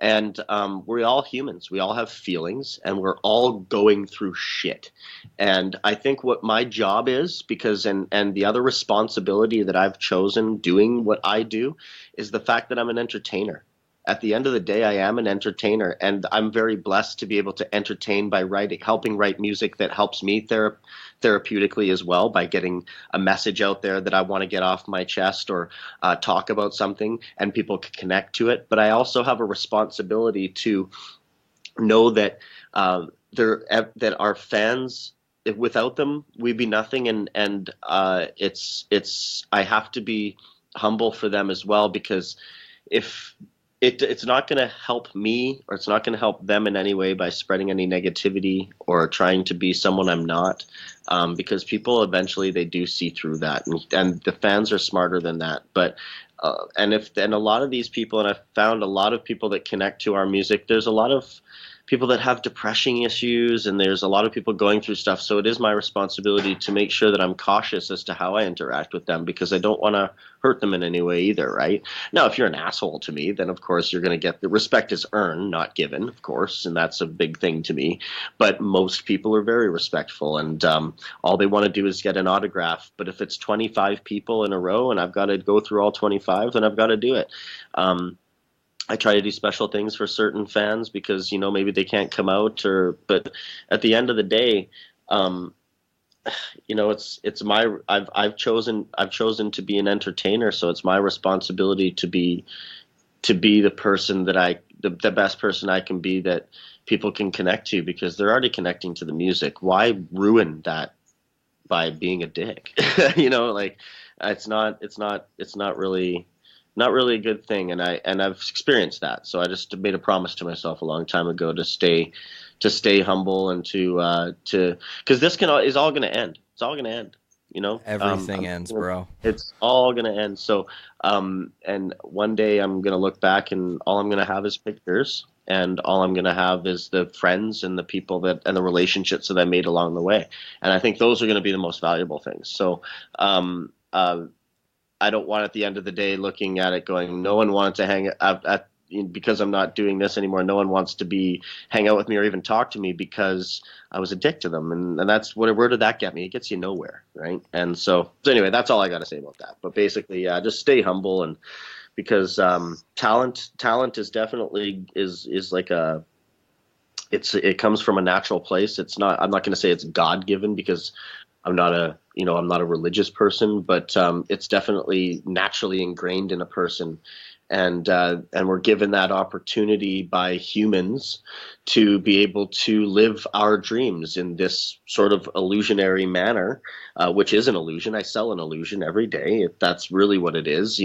And we're all humans. We all have feelings, and we're all going through shit. And I think what my job is, and the other responsibility that I've chosen doing what I do, is the fact that I'm an entertainer. At the end of the day, I am an entertainer, and I'm very blessed to be able to entertain by helping write music that helps me therapeutically as well, by getting a message out there that I want to get off my chest, or talk about something and people can connect to it. But I also have a responsibility to know that that our fans, without them, we'd be nothing. And I have to be humble for them as well, because if it's not going to help me, or it's not going to help them in any way by spreading any negativity or trying to be someone I'm not, because people eventually, they do see through that, and the fans are smarter than that. But and a lot of these people, and I've found a lot of people that connect to our music, there's a lot of people that have depression issues, and there's a lot of people going through stuff. So it is my responsibility to make sure that I'm cautious as to how I interact with them, because I don't want to hurt them in any way either, right? Now, if you're an asshole to me, then of course you're going to get the respect is earned, not given, of course, and that's a big thing to me. But most people are very respectful, and all they want to do is get an autograph. But if it's 25 people in a row and I've got to go through all 25, then I've got to do it. I try to do special things for certain fans because, you know, maybe they can't come out, but at the end of the day, you know, I've chosen to be an entertainer. So it's my responsibility to be the person the best person I can be, that people can connect to, because they're already connecting to the music. Why ruin that by being a dick? You know, like it's not really not really a good thing. And I've experienced that. So I just made a promise to myself a long time ago to stay humble and because this is all going to end. It's all going to end. Everything ends, bro. It's all going to end. So, and one day I'm going to look back and all I'm going to have is pictures, and all I'm going to have is the friends and the people and the relationships that I made along the way. And I think those are going to be the most valuable things. So, I don't want at the end of the day looking at it going, no one wanted to hang at because I'm not doing this anymore. No one wants to hang out with me or even talk to me because I was a dick to them. And that's where did that get me? It gets you nowhere. Right. And so anyway, that's all I got to say about that. But basically, just stay humble, and because, talent is definitely is like it comes from a natural place. I'm not going to say it's God given, because I'm not a religious person, but, it's definitely naturally ingrained in a person. And we're given that opportunity by humans to be able to live our dreams in this sort of illusionary manner, which is an illusion. I sell an illusion every day. That's really what it is,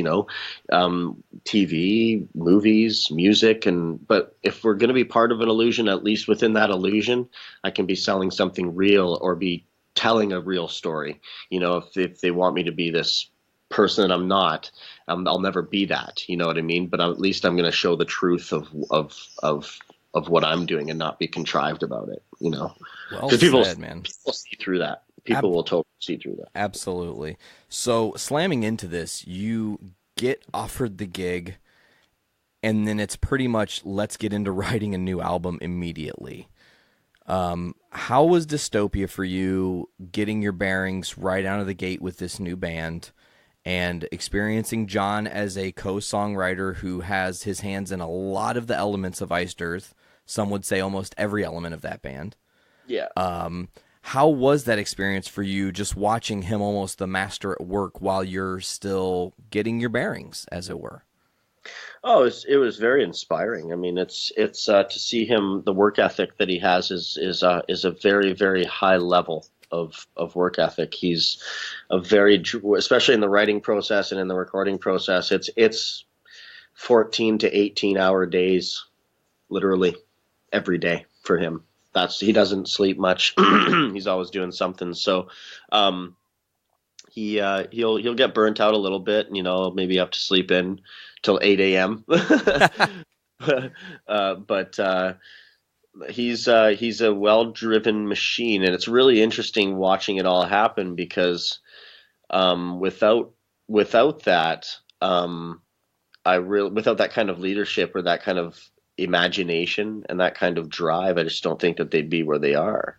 TV, movies, music. But if we're going to be part of an illusion, at least within that illusion, I can be selling something real or be telling a real story. If they want me to be this person that I'm not, I'll never be that, you know what I mean? But at least I'm going to show the truth of what I'm doing and not be contrived about it, Well people said, man. People see through that. People will totally see through that. Absolutely. So slamming into this, you get offered the gig, and then it's pretty much, let's get into writing a new album immediately. How was Dystopia for you, getting your bearings right out of the gate with this new band, and experiencing John as a co-songwriter who has his hands in a lot of the elements of Iced Earth? Some would say almost every element of that band. Yeah. How was that experience for you, just watching him almost the master at work while you're still getting your bearings, as it were? Oh, it was very inspiring. I mean, it's to see him, the work ethic that he has is a very, very high level of work ethic. He's especially in the writing process and in the recording process, it's 14 to 18 hour days, literally every day for him. He doesn't sleep much. He's always doing something. So, he'll get burnt out a little bit, maybe have to sleep in till 8 a.m. But he's a well-driven machine, and it's really interesting watching it all happen, because without that, without that kind of leadership or that kind of imagination and that kind of drive, I just don't think that they'd be where they are.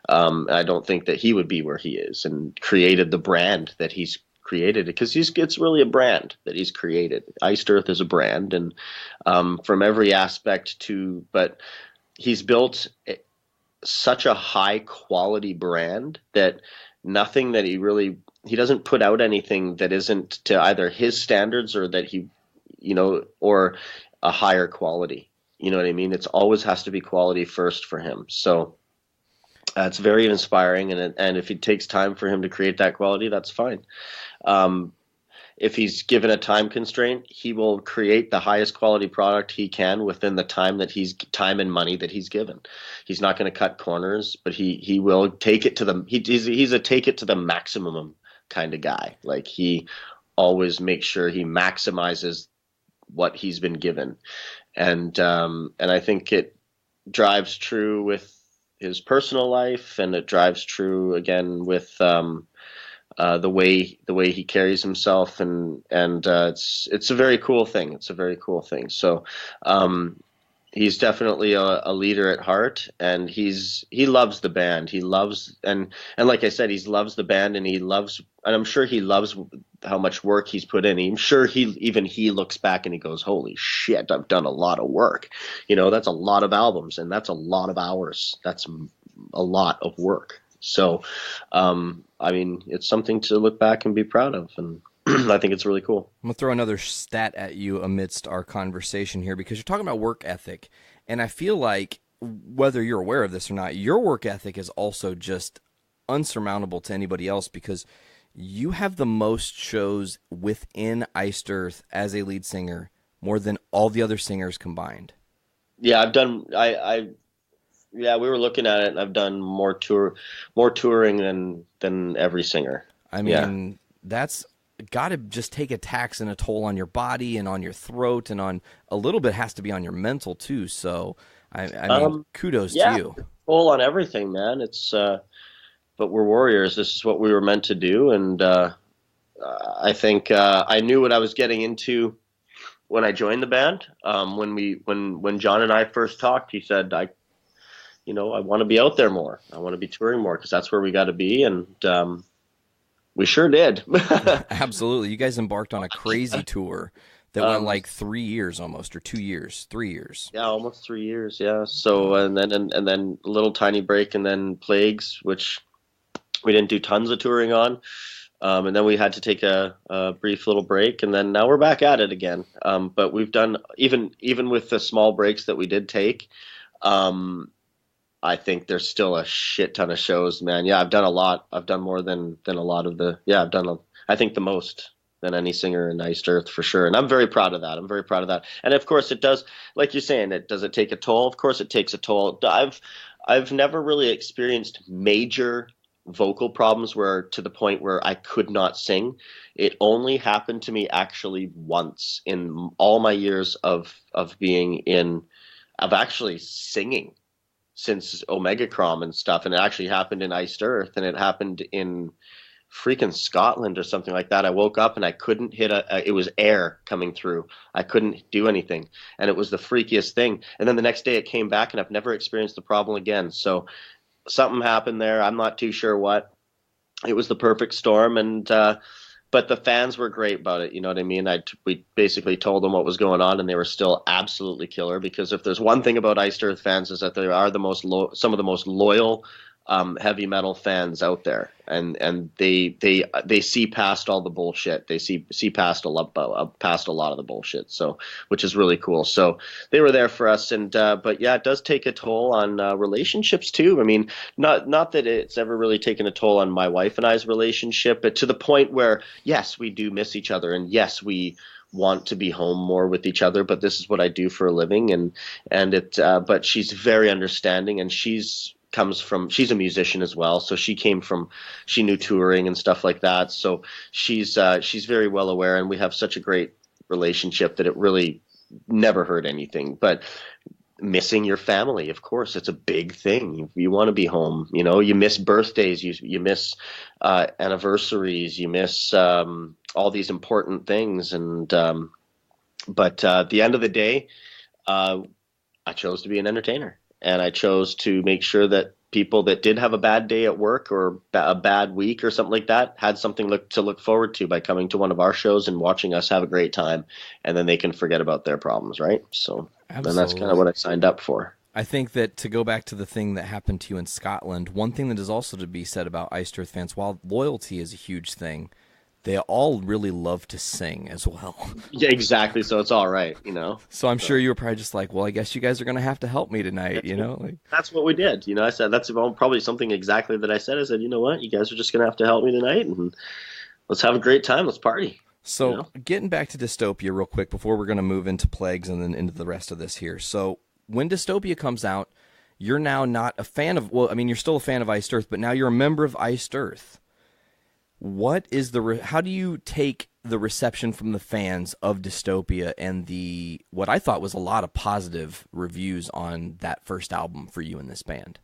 I don't think that he would be where he is and created the brand that he's created, because it's really a brand that he's created. Iced Earth is a brand, and from every aspect but he's built such a high quality brand that nothing that he doesn't put out anything that isn't to either his standards or that or a higher quality. You know what I mean? It's always has to be quality first for him. So it's very inspiring, and if it takes time for him to create that quality, that's fine. If he's given a time constraint, he will create the highest quality product he can within the time and money that he's given. He's not going to cut corners, but he will take it to he's a take it to the maximum kind of guy. Like, he always makes sure he maximizes what he's been given. And I think it drives true with his personal life, and it drives true again with the way he carries himself, and it's a very cool thing. It's a very cool thing. So he's definitely a leader at heart, and he loves the band. He loves and like I said, he loves the band, and I'm sure he loves how much work he's put in. I'm sure he looks back and he goes, holy shit, I've done a lot of work. That's a lot of albums, and that's a lot of hours. That's a lot of work. So, I mean, it's something to look back and be proud of, and I think it's really cool. I'm going to throw another stat at you amidst our conversation here, because you're talking about work ethic, and I feel like, whether you're aware of this or not, your work ethic is also just unsurmountable to anybody else, because you have the most shows within Iced Earth as a lead singer, more than all the other singers combined. Yeah, I've done. Yeah, we were looking at it, and I've done more touring than every singer. I mean, that's got to just take a tax and a toll on your body and on your throat, and on a little bit has to be on your mental too. So, I mean, kudos to you. Toll on everything, man. It's but we're warriors. This is what we were meant to do, and I think I knew what I was getting into when I joined the band. When John and I first talked, he said, I want to be out there more. I want to be touring more because that's where we got to be, and we sure did. Absolutely. You guys embarked on a crazy tour that went like 3 years almost, or 2 years, 3 years. Yeah, almost 3 years. Yeah. So and then a little tiny break, and then Plagues, which we didn't do tons of touring on, and then we had to take a brief little break, and then now we're back at it again. But we've done even with the small breaks that we did take. I think there's still a shit ton of shows, man. Yeah, I've done a lot. I've done more than a lot of the. Yeah, I've done I think the most than any singer in Iced Earth for sure, and I'm very proud of that. And of course, it does. Like you're saying, does it take a toll? Of course, it takes a toll. I've never really experienced major vocal problems where to the point where I could not sing. It only happened to me actually once in all my years of actually singing since Omega Crom and stuff, and it actually happened in Iced Earth, and it happened in freaking Scotland or something like that. I woke up and I couldn't hit it was air coming through. I couldn't do anything, and it was the freakiest thing. And then the next day it came back, and I've never experienced the problem again. So something happened there. I'm not too sure what. It was the perfect storm, and but the fans were great about it. You know what I mean? We basically told them what was going on, and they were still absolutely killer. Because if there's one thing about Iced Earth fans, is that they are some of the most loyal heavy metal fans out there, and they see past all the bullshit. They see past a lot of the bullshit. So, which is really cool. So they were there for us, and but yeah, it does take a toll on relationships too. I mean, not that it's ever really taken a toll on my wife and I's relationship, but to the point where yes, we do miss each other, and yes, we want to be home more with each other, but this is what I do for a living, and it. But she's very understanding, and she's a musician as well, so she knew touring and stuff like that, so she's very well aware, and we have such a great relationship that it really never hurt anything. But missing your family, of course, it's a big thing. You want to be home, you miss birthdays, you miss anniversaries, you miss all these important things, and but at the end of the day, I chose to be an entertainer. And I chose to make sure that people that did have a bad day at work or a bad week or something like that had something to look forward to by coming to one of our shows and watching us have a great time, and then they can forget about their problems, right? So then that's kind of what I signed up for. I think that to go back to the thing that happened to you in Scotland, one thing that is also to be said about Iced Earth fans, while loyalty is a huge thing, they all really love to sing as well. Yeah, exactly. So it's all right, So I'm sure you were probably just like, well, I guess you guys are going to have to help me tonight, That's what we did. I said, that's probably something exactly that I said. I said, you know what? You guys are just going to have to help me tonight, and let's have a great time. Let's party. So getting back to Dystopia real quick before we're going to move into Plagues and then into the rest of this here. So when Dystopia comes out, you're now not a fan of, you're still a fan of Iced Earth, but now you're a member of Iced Earth. What is how do you take the reception from the fans of Dystopia and what I thought was a lot of positive reviews on that first album for you in this band?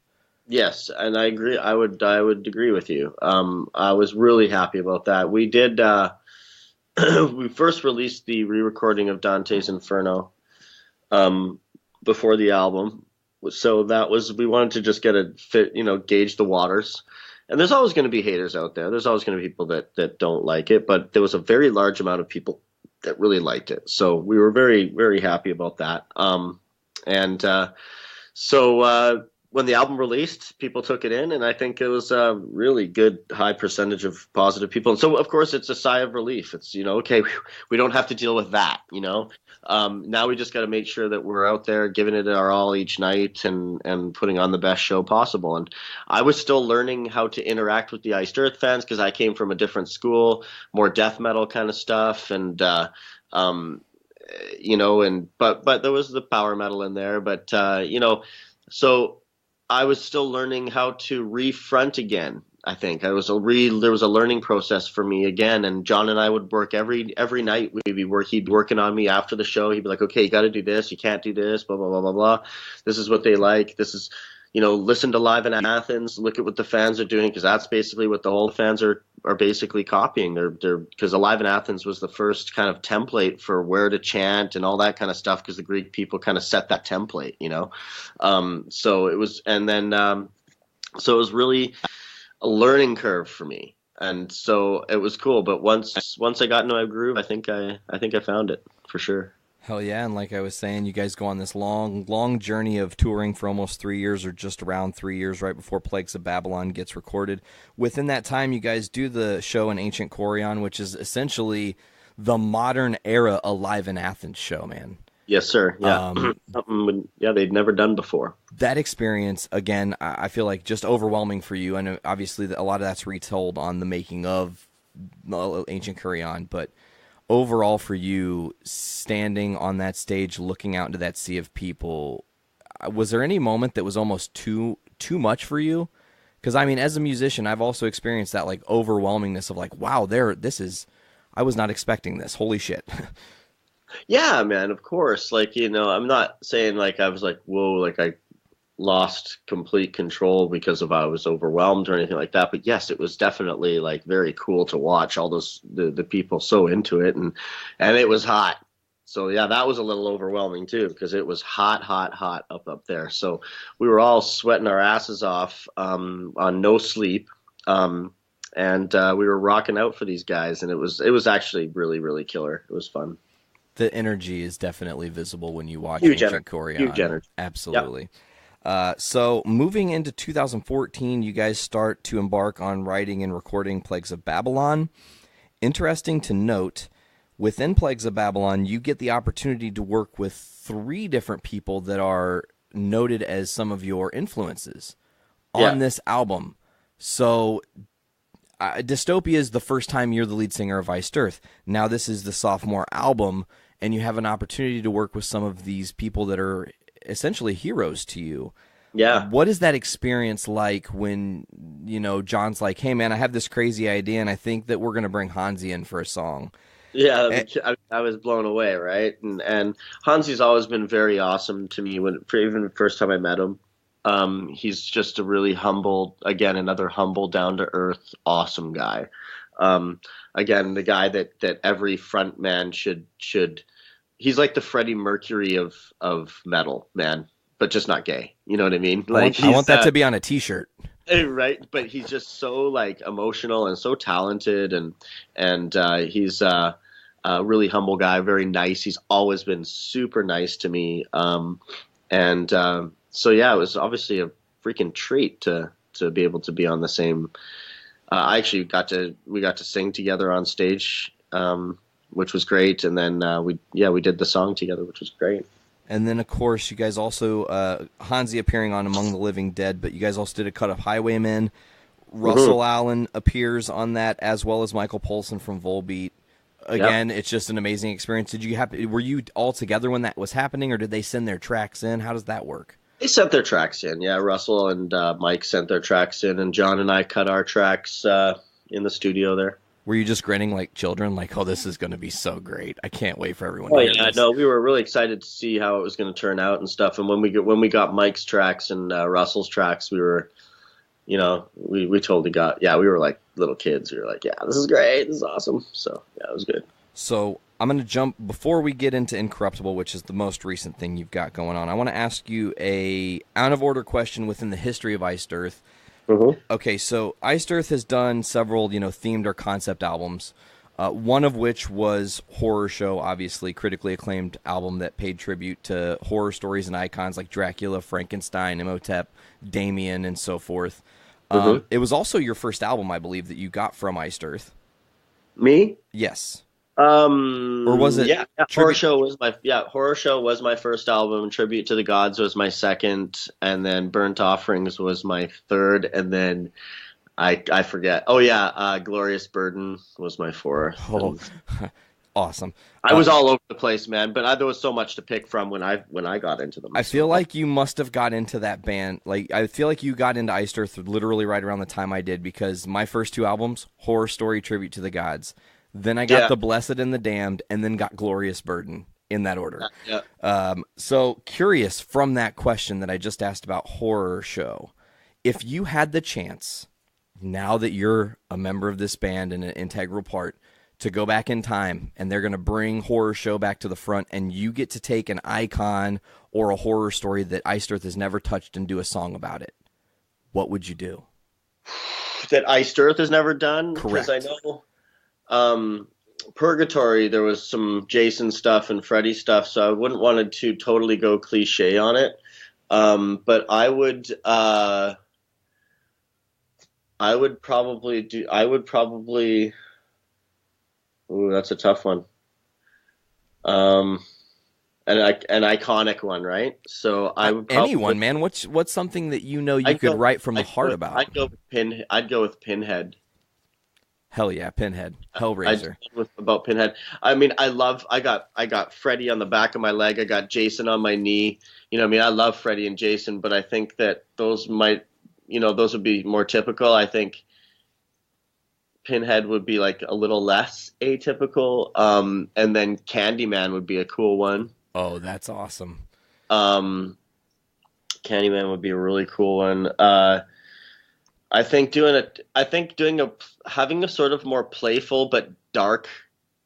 Yes, and I agree. I would agree with you. I was really happy about that. We did. We first released the re-recording of Dante's Inferno before the album, so we wanted to just gauge the waters. And there's always going to be haters out there. There's always going to be people that don't like it, but there was a very large amount of people that really liked it. So we were very, very happy about that. So when the album released, people took it in, and I think it was a really good high percentage of positive people. And so, of course, it's a sigh of relief. It's, okay, we don't have to deal with that, Now we just got to make sure that we're out there giving it our all each night and putting on the best show possible. And I was still learning how to interact with the Iced Earth fans because I came from a different school, more death metal kind of stuff, and but there was the power metal in there, but so I was still learning how to refront again. I think there was a learning process for me again, and John and I would work every night. He'd be working on me after the show. He'd be like, "Okay, you got to do this. You can't do this. Blah blah blah blah blah. This is what they like. This is, listen to Live in Athens. Look at what the fans are doing, because that's basically what the whole fans are basically copying. They're because Live in Athens was the first kind of template for where to chant and all that kind of stuff, because the Greek people kind of set that template, So it was, and then so it was really a learning curve for me, and so it was cool. But once I got into my groove, I think I found it for sure. Hell yeah. And like I was saying, you guys go on this long journey of touring for almost 3 years, or just around 3 years, right before Plagues of Babylon gets recorded. Within that time, you guys do the show in Ancient Chorion, which is essentially the modern era Alive in Athens show, man. Yes, sir. Yeah. Something they'd never done before. That experience, again, I feel like just overwhelming for you. I know obviously a lot of that's retold on the making of Ancient Chorion, but overall for you, standing on that stage, looking out into that sea of people, was there any moment that was almost too much for you? Because, I mean, as a musician, I've also experienced that, like, overwhelmingness of, like, wow, I was not expecting this. Holy shit. Yeah, man, of course. Like, I'm not saying, like, I was like, whoa, like, I lost complete control because of I was overwhelmed or anything like that. But yes, it was definitely, like, very cool to watch all those the people so into it, and it was hot. So yeah, that was a little overwhelming too, because it was hot up there. So we were all sweating our asses off on no sleep, and we were rocking out for these guys, and it was actually really, really killer. It was fun. The energy is definitely visible when you watch Ancient Chorion. Huge energy. Absolutely. Yep. So moving into 2014, you guys start to embark on writing and recording Plagues of Babylon. Interesting to note, within Plagues of Babylon, you get the opportunity to work with 3 different people that are noted as some of your influences on this album. So Dystopia is the first time you're the lead singer of Iced Earth. Now this is the sophomore album, and you have an opportunity to work with some of these people that are essentially heroes to you. Yeah. What is that experience like when, John's like, hey, man, I have this crazy idea, and I think that we're going to bring Hansi in for a song? Yeah, I was blown away, right? And Hansi's always been very awesome to me, even the first time I met him. He's just a really humble, again, another humble, down-to-earth, awesome guy. Again, the guy that every front man should he's like the Freddie Mercury of metal, man, but just not gay. You know what I mean? Like, I want that to be on a t-shirt. Right, but he's just so, like, emotional and so talented, and he's a really humble guy, very nice. He's always been super nice to me. So yeah, it was obviously a freaking treat to be able to be on the same. I actually we got to sing together on stage, which was great, and then we did the song together, which was great. And then, of course, you guys also Hansi appearing on Among the Living Dead, but you guys also did a cut of Highwaymen. Russell Allen appears on that, as well as Michael Poulsen from Volbeat. Again, It's just an amazing experience. Were you all together when that was happening, or did they send their tracks in? How does that work? They sent their tracks in. Yeah, Russell and Mike sent their tracks in, and John and I cut our tracks in the studio there. Were you just grinning like children, like, oh, this is going to be so great. I can't wait for everyone to hear this. No, we were really excited to see how it was going to turn out and stuff. And when we got Mike's tracks and Russell's tracks, we were, we totally got, we were like little kids. We were like, yeah, this is great. This is awesome. So, yeah, it was good. So I'm going to jump, before we get into Incorruptible, which is the most recent thing you've got going on, I want to ask you a out-of-order question within the history of Iced Earth. Mm-hmm. Okay, so Iced Earth has done several, themed or concept albums. one of which was Horror Show, obviously critically acclaimed album that paid tribute to horror stories and icons like Dracula, Frankenstein, Imhotep, Damien, and so forth. It was also your first album, I believe, that you got from Iced Earth. Me? Yes. Or was it? Yeah, Horror Show was my first album. Tribute to the Gods was my second, and then Burnt Offerings was my third, and then I forget. Oh yeah, Glorious Burden was my fourth. Oh, awesome! I was all over the place, man. But there was so much to pick from when I got into them. I feel like you must have got into that band. Like I feel like you got into Iced Earth literally right around the time I did, because my first two albums, Horror Story, Tribute to the Gods. Then I got The Blessed and the Damned, and then got Glorious Burden in that order. So curious from that question that I just asked about Horror Show, if you had the chance, now that you're a member of this band and an integral part, to go back in time and they're going to bring Horror Show back to the front and you get to take an icon or a horror story that Iced Earth has never touched and do a song about it, what would you do? That Iced Earth has never done? Correct. Because I know Purgatory, there was some Jason stuff and Freddy stuff, so I wouldn't want to totally go cliche on it. But I would probably ooh, that's a tough one. An iconic one, right? So I would probably, anyone, man. What's something that you could write from the heart about? I'd go with Pinhead. Hell yeah, Pinhead, Hellraiser. About Pinhead. I mean, I got Freddy on the back of my leg. I got Jason on my knee. You know, I mean, I love Freddy and Jason, but I think that those would be more typical. I think Pinhead would be like a little less atypical. And then Candyman would be a cool one. Oh, that's awesome. Candyman would be a really cool one. I think having a sort of more playful but dark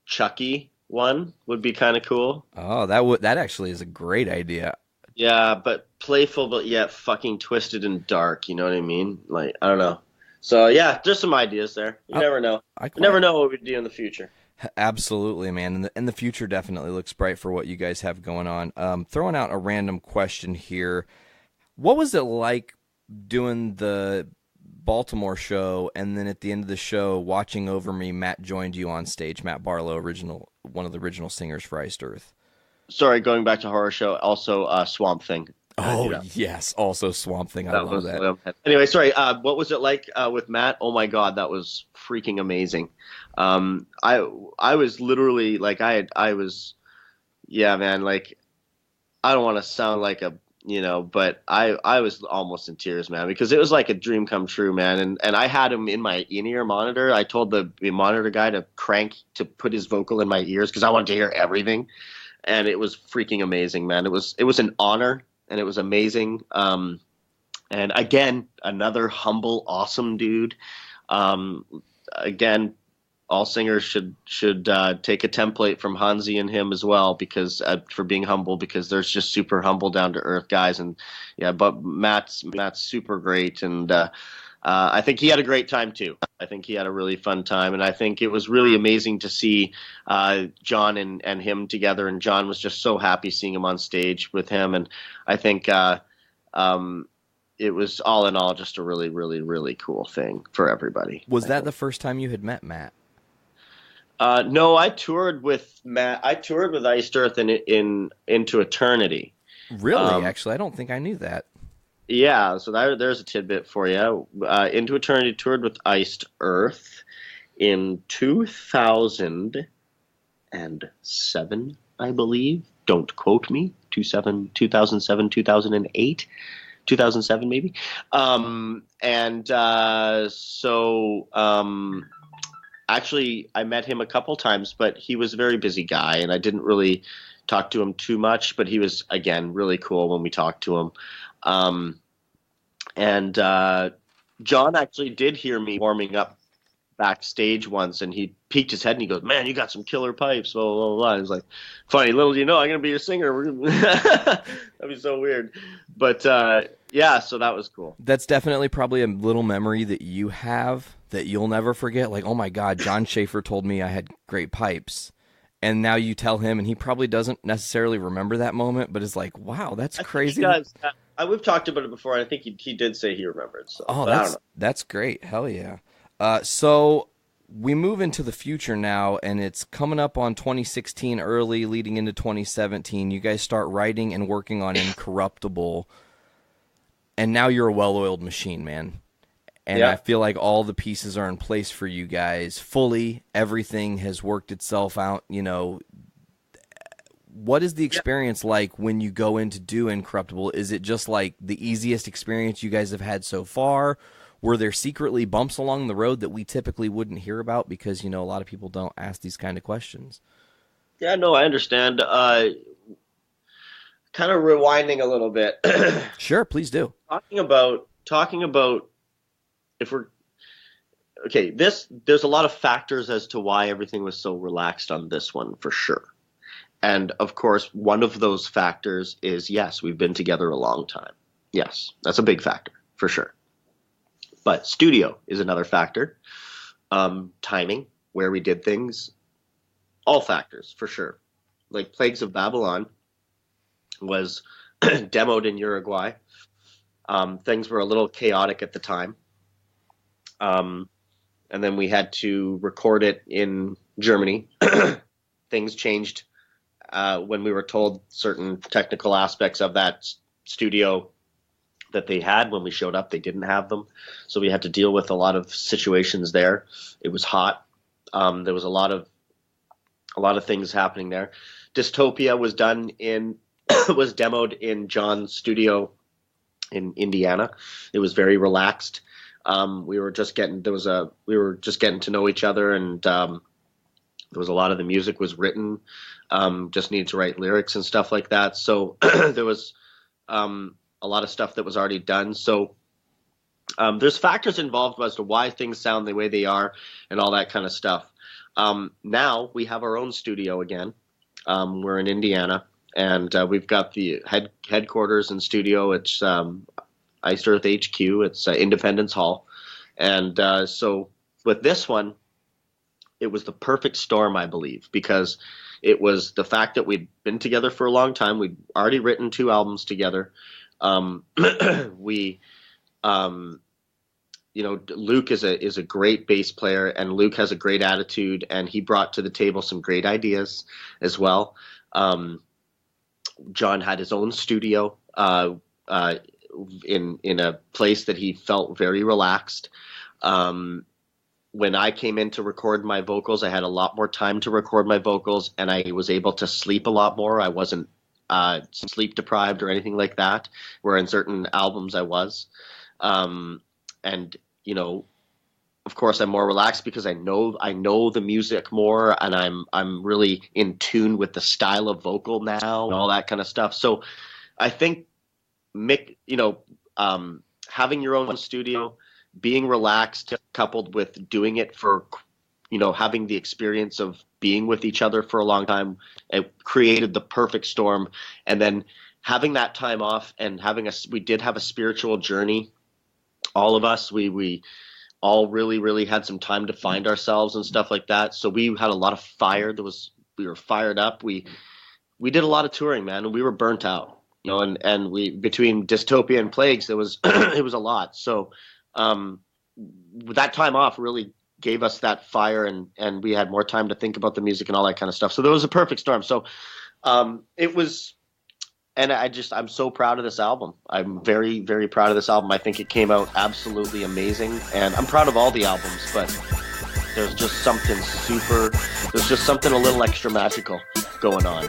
Chucky one would be kind of cool. Oh, that actually is a great idea. Yeah, but playful, but yet fucking twisted and dark. You know what I mean? Like, I don't know. So yeah, there's some ideas there. You never know. You never know what we'd do in the future. Absolutely, man. And the future definitely looks bright for what you guys have going on. Throwing out a random question here. What was it like doing the Baltimore show, and then at the end of the show, watching over me, Matt joined you on stage, Matt Barlow, one of the original singers for Iced Earth? Sorry, going back to Horror Show, also Swamp Thing. Oh, yes, also Swamp Thing. I love that. Anyway, sorry, what was it like with Matt? Oh my God, that was freaking amazing. I was literally like, yeah, man, like, I don't want to sound like a, but I was almost in tears, man, because it was like a dream come true, man. And I had him in my in-ear monitor. I told the monitor guy to put his vocal in my ears because I wanted to hear everything. And it was freaking amazing, man. It was an honor, and it was amazing. And again, another humble, awesome dude. Again, all singers should take a template from Hansi and him as well, because for being humble, because there's just super humble, down to earth guys. And yeah, but Matt's super great, and I think he had a great time too. I think he had a really fun time, and I think it was really amazing to see John and him together. And John was just so happy seeing him on stage with him, and I think it was all in all just a really, really, really cool thing for everybody. Was that the first time you had met Matt? No, I toured with Matt. I toured with Iced Earth in Into Eternity. Really? Actually, I don't think I knew that. Yeah, so there's a tidbit for you. Into Eternity toured with Iced Earth in 2007, I believe. Don't quote me. 2007, 2008. 2007 maybe. Actually, I met him a couple times, but he was a very busy guy, and I didn't really talk to him too much, but he was, again, really cool when we talked to him. John actually did hear me warming up backstage once, and he peeked his head and he goes, "Man, you got some killer pipes, blah, blah, blah." I was like, "Funny, little do you know, I'm going to be your singer." That'd be so weird. But yeah, so that was cool. That's definitely probably a little memory that you have that you'll never forget? Like, oh my God, John Schaefer told me I had great pipes. And now you tell him, and he probably doesn't necessarily remember that moment, but is like, wow, that's crazy. We've talked about it before, and I think he did say he remembered. So, that's great. Hell yeah. So we move into the future now, and it's coming up on 2016 early, leading into 2017. You guys start writing and working on Incorruptible, and now you're a well-oiled machine, man. And I feel like all the pieces are in place for you guys fully. Everything has worked itself out. You know, what is the experience like when you go in to do Incorruptible? Is it just like the easiest experience you guys have had so far? Were there secretly bumps along the road that we typically wouldn't hear about because, you know, a lot of people don't ask these kind of questions? Yeah, no, I understand. Kind of rewinding a little bit. Sure, please do. Talking about if we're okay, there's a lot of factors as to why everything was so relaxed on this one, for sure. And of course, one of those factors is, yes, we've been together a long time. Yes, that's a big factor, for sure. But studio is another factor. Timing, where we did things, all factors, for sure. Like Plagues of Babylon was demoed in Uruguay. Things were a little chaotic at the time. And then we had to record it in Germany. Things changed when we were told certain technical aspects of that studio that they had. When we showed up, they didn't have them. So we had to deal with a lot of situations there. It was hot. There was a lot of things happening there. Dystopia was was demoed in John's studio in Indiana. It was very relaxed. We were just getting to know each other, and there was a lot of the music was written. Just needed to write lyrics and stuff like that. So there was a lot of stuff that was already done. So there's factors involved as to why things sound the way they are and all that kind of stuff. Now we have our own studio again. We're in Indiana, and we've got the headquarters and studio. It's Iced Earth HQ. It's Independence Hall. And so with this one, it was the perfect storm, I believe, because it was the fact that we'd been together for a long time. We'd already written 2 albums together. Luke is a great bass player, and Luke has a great attitude, and he brought to the table some great ideas as well. John had his own studio in a place that he felt very relaxed. When I came in to record my vocals, I had a lot more time to record my vocals, and I was able to sleep a lot more. I wasn't sleep deprived or anything like that, where in certain albums I was. And, you know, of course I'm more relaxed because I know the music more, and I'm really in tune with the style of vocal now and all that kind of stuff. So I think having your own studio, being relaxed, coupled with doing it for, having the experience of being with each other for a long time, it created the perfect storm. And then having that time off and we did have a spiritual journey. All of us, we all really, really had some time to find ourselves and stuff like that. So we had a lot of fire. We were fired up. We did a lot of touring, man, and we were burnt out. And we, between Dystopia and Plagues, it was a lot. So that time off really gave us that fire, and we had more time to think about the music and all that kind of stuff. So there was a perfect storm. So it was, and I'm so proud of this album. I'm very, very proud of this album. I think it came out absolutely amazing, and I'm proud of all the albums, but there's just something a little extra magical going on.